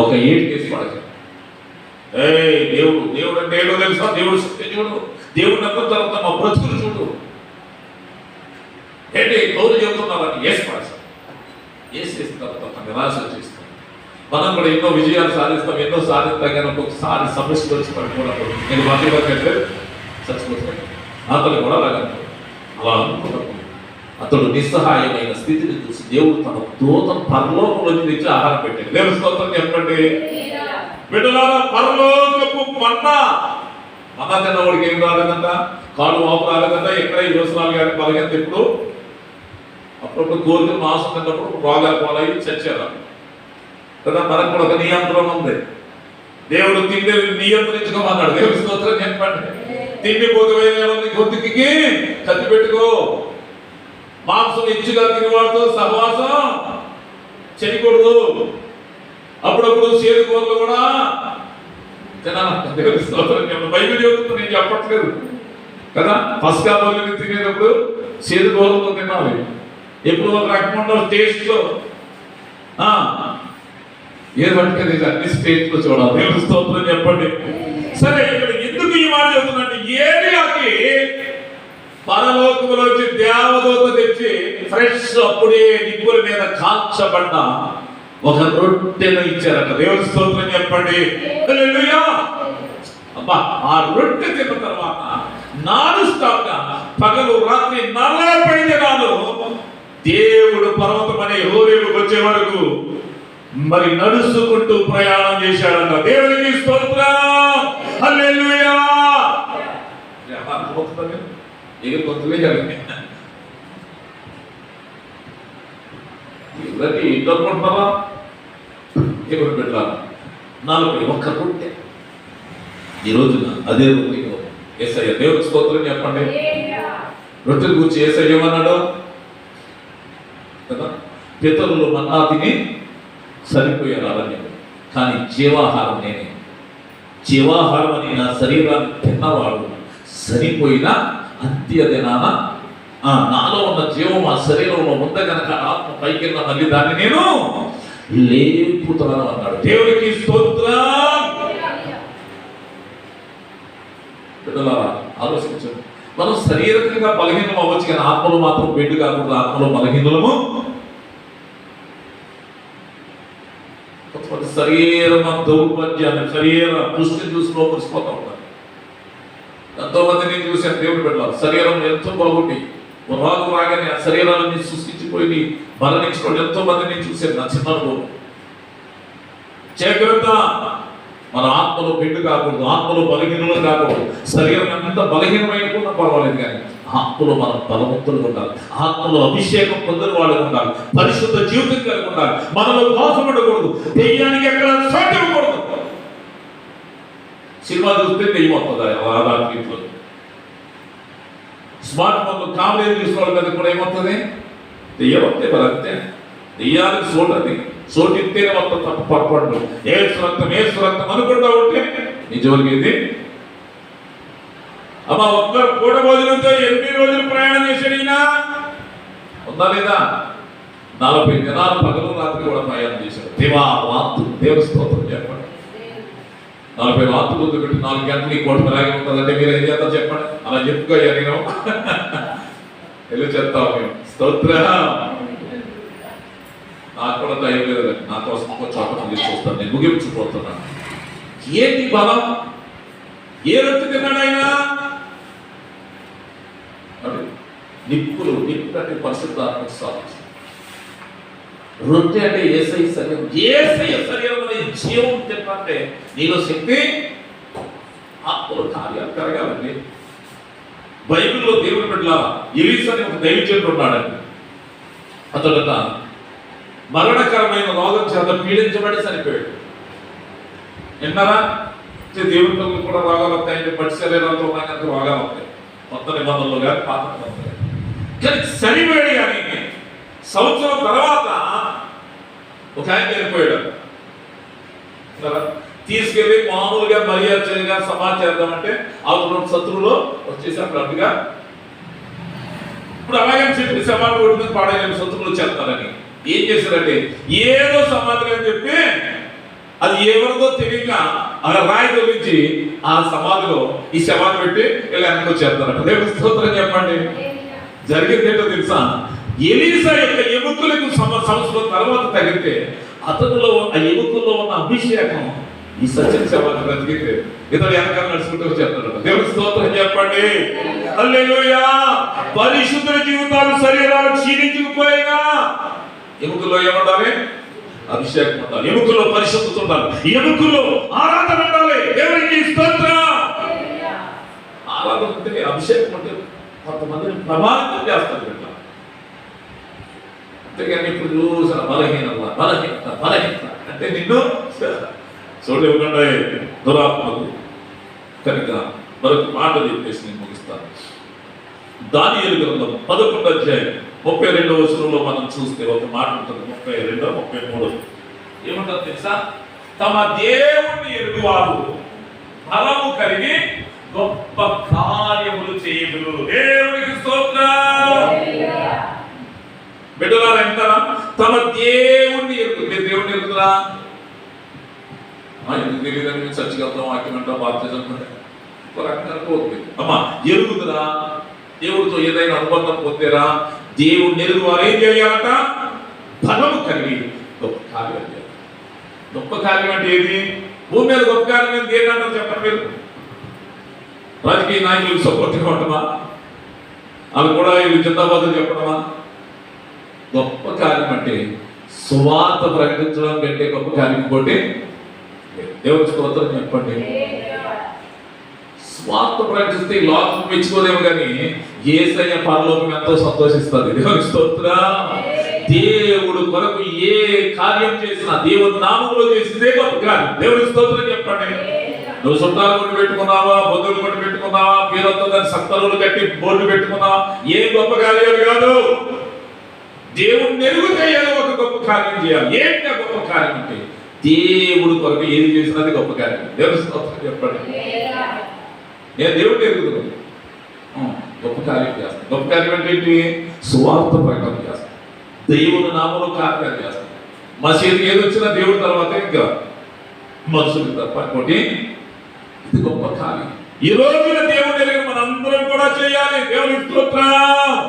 ఒక ఏటికేసి పడతారు. దేవుడు దేవుడు అంటే ఏడో తెలుసా? దేవుడు సత్యం చూడు. దేవుడు నమ్మిన తర్వాత మా బ్రతుకులు చూడు. ఏంటి కౌలు చెబుతున్నారని వేసి పడేస్తాం. వేసేసిన తర్వాత నిరాశ చేస్తాం. మనం కూడా ఎన్నో విజయాలు సాధిస్తాం, ఎన్నో సాధిస్తాం. కానీ ఒక్కొక్కసారి సమస్యలు వచ్చి పడిపోయినప్పుడు నేను మాట్లాడితే చచ్చిపోతాను. అతను కూడా అలా అనుకున్నప్పుడు అతడు నిస్సహాయమైన స్థితిని చూసి దేవుడు తన దూతను పరలోకంలోకి తెచ్చి ఆహారం పెట్టాడు. దేవుని స్తోత్రం చెప్పండి. బిడ్డలారా, పరలోకపు మన్నా తిన్నవాడికి ఏం రాలేదంట, కాళ్ళు వాపు రాలేదంట. ఎక్కడ ఈ రోజులు కానీ బలగంత ఎప్పుడు అప్పుడప్పుడు కోరికలు మాసం తిన్నప్పుడు రోగాలు పోలాయి చచ్చారు కదా. మనకు కూడా ఒక నియంత్రణ ఉంది. దేవుడు తిండి నియంత్రించుకోమన్నాడు. దేవుని స్తోత్రం చెప్పండి. తిండి పోతే గొంతుకి కత్తి పెట్టుకో. మాంసం ఇచ్చిగా తినేవాడితో సహవాసం చేయకూడదు. అప్పుడప్పుడు చేదు కూరలు కూడా తినాలంట. దేవుని స్తోత్రం చెప్పండి. బైబిల్ చెబుతుంది, నేను చెప్పట్లేదు కదా. ఫస్ట్ బదులు తినేటప్పుడు చేదు కూరలతో తినాలి. ఎప్పుడు ఒక రకమైన టేస్ట్లో ఏది పట్టుకెళ్ళి అన్ని స్టేట్లో చూడాలి. దేవుని స్తోత్రం చెప్పండి. సరే, ఇక్కడ ఎందుకు ఈ మాట చెబుతున్నట్టు, ఏలియాకి పరలోకములోంచి దేవదూత తెచ్చి ఫ్రెష్ అప్పుడే నిప్పుల మీద కాల్చబడ్డ ఒక రొట్టెను ఇచ్చారట. దేవుని స్తోత్రం చెప్పండి. హల్లెలూయా. అబ్బా, ఆ రొట్టె తిన్న తర్వాత నాన్ స్టాప్ గా పగలు రాత్రి 40 దినాలు దేవుడు పర్వతం అనే హోరేబుకు వచ్చే వరకు మరి నడుచుకుంటూ ప్రయాణం చేశాడంట. దేవునికి స్తోత్రం. హల్లెలూయా. ఇవన్నీ ఇంటనుకుంటున్నారా? ఎవరు పెట్టాలి? 40 ఒక్క రొట్టె. ఈ రోజున అదే రొట్టె యేసయ్య. దేవుని స్తోత్రం చెప్పండి. రొట్టెల గురించి యేసయ్య ఏమన్నాడు కదా? పితరులు మన్నా తిని సరిపోయారు అరణ్యం, కానీ జీవాహారం నేనే. జీవాహారం అని నా శరీరాన్ని తిన్నవాడు సరిపోయిన అంత్య దినాన నాలో ఉన్న జీవం ఆ శరీరంలో ఉంద గనక ఆత్మ పైకిన్న మళ్ళీ దాన్ని నేను లేపుతాను అన్నాడు. దేవునికి స్తోత్రం. బిడ్డలారా, ఆలోచించండి. మనం శరీరకంగా బలహీనం అవ్వచ్చు, కానీ ఆత్మలో మాత్రం బెడ్డు కాకూడదు. ఆత్మలో బలహీనులము. శరీరం దౌర్బల్యాన్ని, శరీర పుష్టిని చూసి లోపలిసిపోతా ఉంటారు. ఎంతో మందిని చూశాను. దేవుడు పెట్టాలి. శరీరం ఎంతో బాగుండి రాజు రాగానే ఆ శరీరాన్ని సృష్టించిపోయి మరణించిన ఎంతో మందిని చూశాను. నా చిన్న అనుభవం. జాగ్రత్త. మన ఆత్మలో బెడ్డు కాకూడదు, ఆత్మలో బలహీనులు కాకూడదు. శరీరం ఎంత బలహీనమైనా పర్వాలేదు, కానీ ఆత్మలో మనం బలవంతులుగా ఉండాలి. ఆత్మలో అభిషేకం పొందిన వాళ్ళకి ఉండాలి. పరిశుద్ధ జీవితం కలిగి ఉండాలి. మనలో దోషం ఉండకూడదు. దెయ్యానికి ఎక్కడ చోటు ఇవ్వకూడదు. సినిమా చూస్తే దెయ్యం వస్తుంది. రాత్రిలో స్మార్ట్ ఫోన్లు కామెడీ తీసుకోవడం మీద కూడా ఏమవుతుంది? దెయ్యం వస్తే మరి అంతే. దెయ్యానికి చోటు అది. చోటు ఇస్తేనే మొత్తం తప్పు పొరపాటు. ఏ సురక్తం అనుకుంటా ఉంటే నిజానికి ఇది అమ్మ ఒక్క పూట భోజనంతో 8 రోజులు ప్రయాణం చేశాడు ఈయన. ఉందా లేదా? 40 దినాలు పగలు రాత్రి కూడా ప్రయాణం చేశాడు. దేవుని స్తోత్రం చెప్పండి. 40 రాత్రులు ముందు పెట్టి 4 గంటలు ఈ కోట రాగి ఉంటుందంటే మీరు ఏం చేస్తారు చెప్పండి? అలా చెప్పుకోయా నేను వెళ్ళి చెప్తాం మేము. స్తోత్రం. నాకు కూడా టైం లేదు. నా కోసం చోట చూస్తాను. నేను ముగించిపోతున్నాను. ఏంటి బలం? ఏ రొట్టె తిన్నాడు ఆయన? నిప్పు కంటే పరిశుద్ధాత్మక సాధించారు. రొట్టె అంటే యేసయ్య శరీరం. యేసయ్య శరీరం అనే జీవం తింటే నీలో శక్తి, ఆత్మలో కార్యాలు కలగాలండి. బైబిల్లో దేవుని బిడ్డలారా, ఎలీసా అని ఒక దైవజనుడు ఉన్నాడండి. అతడట మరణకరమైన రోగం చేత పీడించబడి చనిపోయాడు. విన్నారా? దేవుని పిల్లలు కూడా రోగాలు వస్తాయండి. పట్టి శరీరాలతో ఉన్నాయంటే రోగాలు వస్తాయి, కొత్త నిబంధనలు కానీ పాత నిబంధనలు కానీ. కానీ చనిపోయాడు. కానీ సంవత్సరం తర్వాత ఒక ఆయన చనిపోయాడు. తీసుకెళ్ళి మామూలుగా మర్యాద చేయగా సమాచారం అప్పుడు శత్రువులో వచ్చేసారు అడ్డుగా. ఇప్పుడు అలాగే చెప్పి సమాధి కొడుకుని పాడేయాలి, శత్రువులు వచ్చేస్తారని ఏం చేశారంటే ఏదో సమాధి అని చెప్పి అది ఎవరిదో తెలియక అలా రాయి తొలగించి ఆ సమాధిలో ఈ సమాధి పెట్టి ఇలా వెనక్కి వచ్చేస్తారంట. దేవుడి స్తోత్రం చెప్పండి. జరిగింది ఏంటో తెలుసా? ఎలీసా యొక్క ఎముకలకు సంవత్సరం తర్వాత తగిలితే అతనిలో ఆ ఎముకల్లో ఉన్న అభిషేకం ఈ సత్యం సమాధి బ్రతికితే ఇతడు వెనకాల నడుచుకుంటూ వచ్చేస్తాడు. దేవుడి స్తోత్రం చెప్పండి. హల్లెలూయా. పరిశుద్ధ జీవితాలు శరీరాలు క్షీణించుకుపోయినా ఎముకల్లో ఏముండాలి? అభిషేకం ఉండాలి. ఎముకల్లో పరిశుద్ధత ఉండాలి. ఎముకల్లో ఆరాధన ఉండాలి. దేవునికి స్తోత్రం. ఆరాధన ఉంటే, అభిషేకం ఉంటే కొంతమందిని ప్రభావితం చేస్తారు ఇట్లా. అంతేగాని ఇప్పుడు చూసిన బలహీనత అంటే నిన్ను చూడకుండా దురాత్మకు. కనుక మరొక మాట చెప్పేసి నేను ముగిస్తాను. దానియేలు గ్రంథం 11వ అధ్యాయం 32వ వచనంలో మనం చూస్తే ఒక మాట ఉంటుంది. 32, 33 ఏమంటారు తెలుసా? తమ దేవుణ్ణి ఎరుగువారు బలము కలిగి గొప్ప కార్యములు చేయదురు. దేవునికి స్తోత్రం. బిడ్డలారా అంటారా? తమ దేవుణ్ణి ఎరుగు. మీరు దేవుణ్ణి ఎరుగుతురా? ఎందుకు తెలియదని మీరు చర్చికి వెళ్తాం, వాక్యం అంటాం, బాప్తిజం ఒక రకంగా పోతుంది. అమ్మా ఎరుగుతురా? దేవుడితో ఏదైనా అనుబంధం పొందేరా? దేవుడిని ఎరుగు వారు ఏం చేయాలట? బలము కలిగి గొప్ప కార్యం చేయాలి. గొప్ప కార్యం అంటే ఏది? భూమి మీద గొప్ప కార్యం ఏంటంటారు చెప్పండి మీరు? రాజకీయ నాయకులకు సపోర్ట్గా ఉండమా? వాళ్ళు కూడా వీళ్ళు జిందాబాద్ చెప్పడమా? గొప్ప కార్యం అంటే సువార్త ప్రకటించడం కంటే గొప్ప కార్యం ఇంకోటి దేవుడి స్తోత్రం చెప్పండి. స్వార్థ ప్రకటిస్తే లోకం మెచ్చుకోలేము, కానీ యేసయ్య పరలోకం ఎంతో సంతోషిస్తుంది. దేవుని స్తోత్రం. దేవుడు కొరకు ఏ కార్యం చేసినా దేవుని నామములో చేసిందే గొప్ప కార్యం. దేవుని స్తోత్రం చెప్పండి. నువ్వు చుట్టాలు కొట్టి పెట్టుకున్నావా, బంధువులు కొట్టి పెట్టుకున్నావా, పేరుతో దాని సత్తరులు కట్టి బోర్డు పెట్టుకున్నావా, ఏ గొప్ప కార్యాలు కాదు. దేవుడిని ఎరుగు చేయాలి, ఒక గొప్ప కార్యం చేయాలి. ఏంటి ఆ గొప్ప కార్యం అంటే? దేవుడు కొరకు ఏది చేసినది గొప్ప కార్యం. దేవుని స్తోత్రం చెప్పండి. నేను దేవుడిని ఎరుగుతున్నాను, గొప్ప కార్యం చేస్తాను. గొప్ప కార్యం అంటే ఏంటి? సువార్త ప్రకటన చేస్తాను. దేవుని నామములో కార్యాలు చేస్తాను. మసీదు ఏది వచ్చినా దేవుడి తర్వాత ఇంకా మనుషులు తప్ప ఇంకోటి. ఇది గొప్ప కార్యం. ఈ రోజున దేవుని ఎరిగిన మనందరం కూడా చేయాలి. దేవుని స్తోత్రం.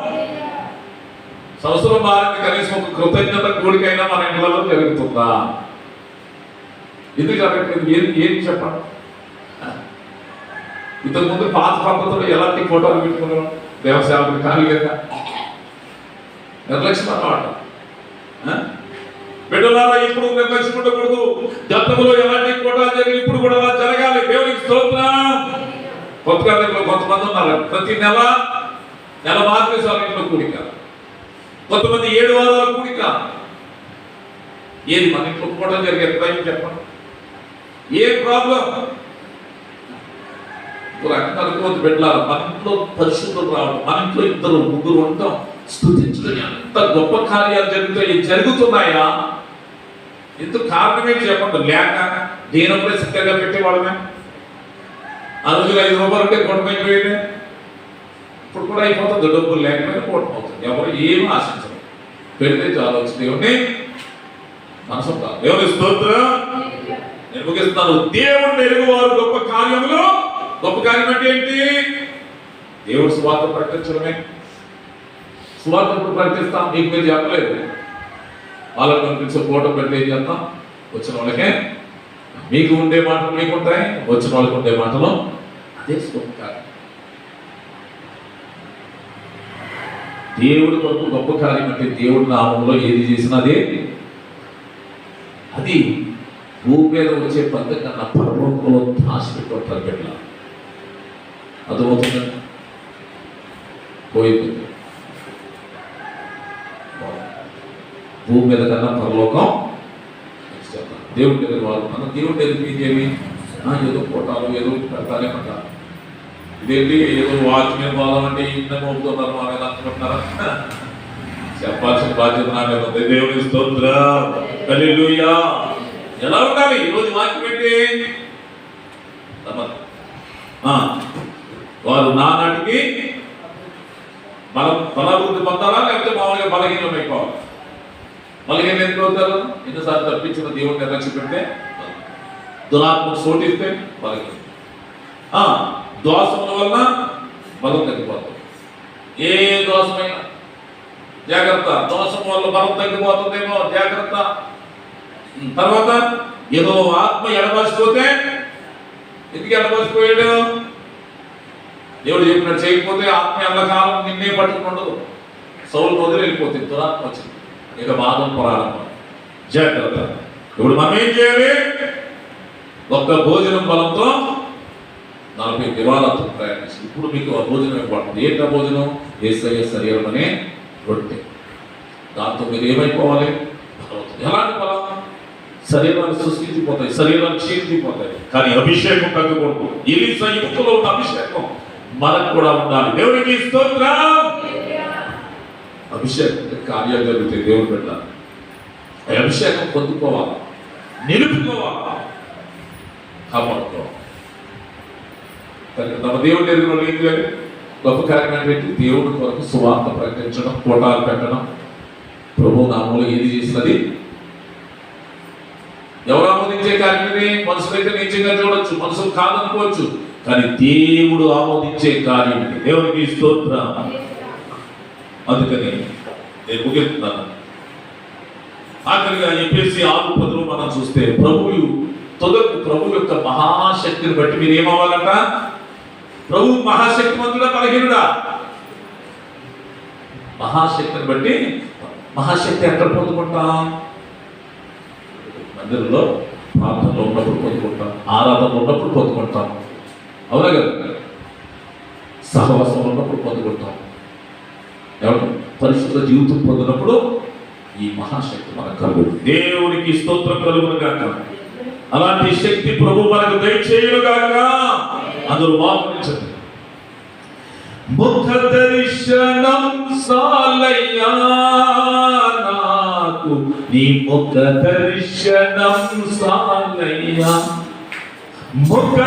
సంవత్సరం మారింది, కనీసం ఒక కృతజ్ఞత కోరికైనా మన ఇంట్లో జరుగుతుందా? ఎందుకు జరగట్లేదు? ఏం చెప్పండి. ఇంతకుముందు పాత పద్ధతులు ఎలాంటి ఫోటోలు పెట్టుకున్నాం? దేవసేవకులు ఖాళీగా నిర్లక్ష్యం అన్నమాట. బిడ్డలారా, ఇప్పుడు నిర్లక్ష్యం ఉండకూడదు. గతంలో ఎలాంటి ఫోటోలు జరిగి ఇప్పుడు కూడా అలా జరగాలి. దేవునికి స్తోత్రం. కొత్తగా కొంతమంది ఉన్నారు, ప్రతి నెల మాత్రమే సార్లు కూడిక, కొంతమంది 7 వారాల కూడిక. ఏది మన ఇంట్లో ఫోటో జరిగే ఎప్పుడైనా చెప్పండి, ఏ ప్రాబ్లం? అనుకోవద్దు బిడ్డలారా. మన ఇంట్లో పరిశుద్ధులు రావడం, మన ఇంట్లో 2, 3 ఉంటాం, స్తుతించడం, ఎంత గొప్ప కార్యాలు జరుగుతున్నాయా? ఎందుకు కారణమే చెప్పండి. లేక దేనప్పుడే సిద్ధంగా పెట్టేవాళ్ళమే. ఆ రోజులు 5 రూపాయలు ఉంటే కూటమైపోయింది. ఇప్పుడు కూడా అయిపోతుంది. డబ్బులు లేకపోయినా కూటమవుతుంది. ఎవరు ఏమీ ఆశించరు. పెడితే చాలా వచ్చింది. దేవుని మనసు కాదు. దేవుని స్తోత్రం. నేను ముగిస్తాను. దేవుడిని ఎరుగువారు గొప్ప కార్యములు. గొప్ప కార్యం అంటే ఏంటి? దేవుడు సువార్త ప్రకటించడమే. సువార్త ప్రకటిస్తాం. మీకు మీరు చెప్పలేదు. వాళ్ళకి కనిపించే ఫోటో పెడితే ఏం చేస్తాం? వచ్చిన వాళ్ళకే మీకు ఉండే మాటలు మీకు ఉంటాయి, వచ్చిన వాళ్ళకి ఉండే మాటలు అదే గొప్ప కార్యం. దేవుడి కొరకు గొప్ప కార్యం అంటే దేవుడి నామంలో ఏది చేసినా అదే అది భూమి మీద వచ్చే పంట కన్నా పరలోకంలో దాచిపెట్టుకుంటారు బిడ్డ. అర్థమవుతుంది? పోయింది. భూమి మీద కన్నా పరలోకం దేవుడి దగ్గర వాళ్ళు మన దేవుడి దగ్గరికి ఏమి ఏదో కొట్టాలి, ఏదో పెడతారేమంటారు. ఇదేంటి ఏదో వాచ్ మీద పోదామంటే ఇంత మోపుతున్నారు మా మీద అనుకుంటున్నారా? చెప్పాల్సిన బాధ్యత నా మీద ఉంది. దేవుని స్తోత్రం, హల్లెలూయా. ఎలా ఉండాలి ఈరోజు వాక్యం పెట్టి వారు నానాటికి బలాభివృద్ధి పొందాలా, లేకపోతే మామూలుగా బలహీనం అయిపోవాలి? బలహీనం ఎందుకు అవుతారు? ఎన్నిసార్లు తప్పించిన దేవుడిని నిర్లక్ష్య పెడితే, దురాత్మకు సోటిస్తే బలహీనం, దోషముల వలన బలం తగ్గిపోతుంది. ఏ దోషమైనా జాగ్రత్త. దోషం వల్ల బలం తగ్గిపోతుందేమో, జాగ్రత్త. తర్వాత ఏదో ఆత్మ ఎడబసిపోతే, ఎందుకు ఎడబసిపోయాడు? దేవుడు చెప్పినట్టు చేయకపోతే ఆత్మ ఎల్లకాలం నిన్నే పట్టుకుండదు. సౌలు వదిలి వెళ్ళిపోతుంది, దురాత్మ వచ్చింది, ఇక బాధం ప్రారంభం. జాగ్రత్త. ఇప్పుడు మనం ఏం చేయాలి? ఒక్క భోజనం బలంతో 40 దివాలతో ప్రయాణించి ఇప్పుడు మీకు ఆ భోజనం ఇవ్వబడుతుంది. ఏంటా భోజనం? యేసయ్య శరీరం అనే రొట్టె. దాంతో మీరు ఏమైపోవాలి? ఎలాంటి బలం? శరీరాలు సృష్టించిపోతాయి, శరీరాలు క్షీణించిపోతాయి, కానీ అభిషేకం తగ్గకూడదు. ఎలీషా యుక్తిలో ఉన్న అభిషేకం మనకు కూడా ఉండాలి. దేవునికి స్తోత్రం. అభిషేకం కార్యాలు జరుగుతాయి. దేవుడు పెట్టాలి. అభిషేకం పొందుకోవాలి, నిలుపుకోవాలి, కాపాడుకోవాలి. తమ దేవుడి ఎదురు ఏం చేయాలి? గొప్ప కార్యం ఏంటంటే దేవుడి కొరకు సువార్త ప్రకటించడం, కోటాలు పెట్టడం. ప్రభు నామంలో ఏది చేసినది ఎవరు ఆమోదించే కార్యం? మనుషులైతే నిజంగా చూడొచ్చు, మనుషులు కాదనుకోవచ్చు, కానీ దేవుడు ఆమోదించే కార్యం. దేవునికి స్తోత్రం. అందుకని నేను ముగిస్తున్నాను. ఆఖరిగా ఎఫెసీ 6:10 మనం చూస్తే ప్రభు యొక్క మహాశక్తిని బట్టి మీరు ఏమవ్వాలంట? ప్రభు మహాశక్తిమంతుడా బలహీనుడా? మహాశక్తిని బట్టి. మహాశక్తి ఎక్కడ పొందుకుంటాం? మందిరంలో ప్రార్థనలో ఉన్నప్పుడు పొందుకుంటాం, ఆరాధనలో ఉన్నప్పుడు పొందుకుంటాం, అవునా కదా? సహవాసం ఉన్నప్పుడు పొందుకుంటాం, ఎవరు పరిశుద్ధ జీవితం పొందినప్పుడు ఈ మహాశక్తి మనకు కలుగు. దేవునికి స్తోత్రం కలుగును గాక. అలాంటి శక్తి ప్రభు మనకు దయచేయును గాక. అందరూ వాదించండి. ముఖ దర్శనం సాలయ్యా నాకు, నీ ముఖ దర్శనం సాలయ్యా. ముఖ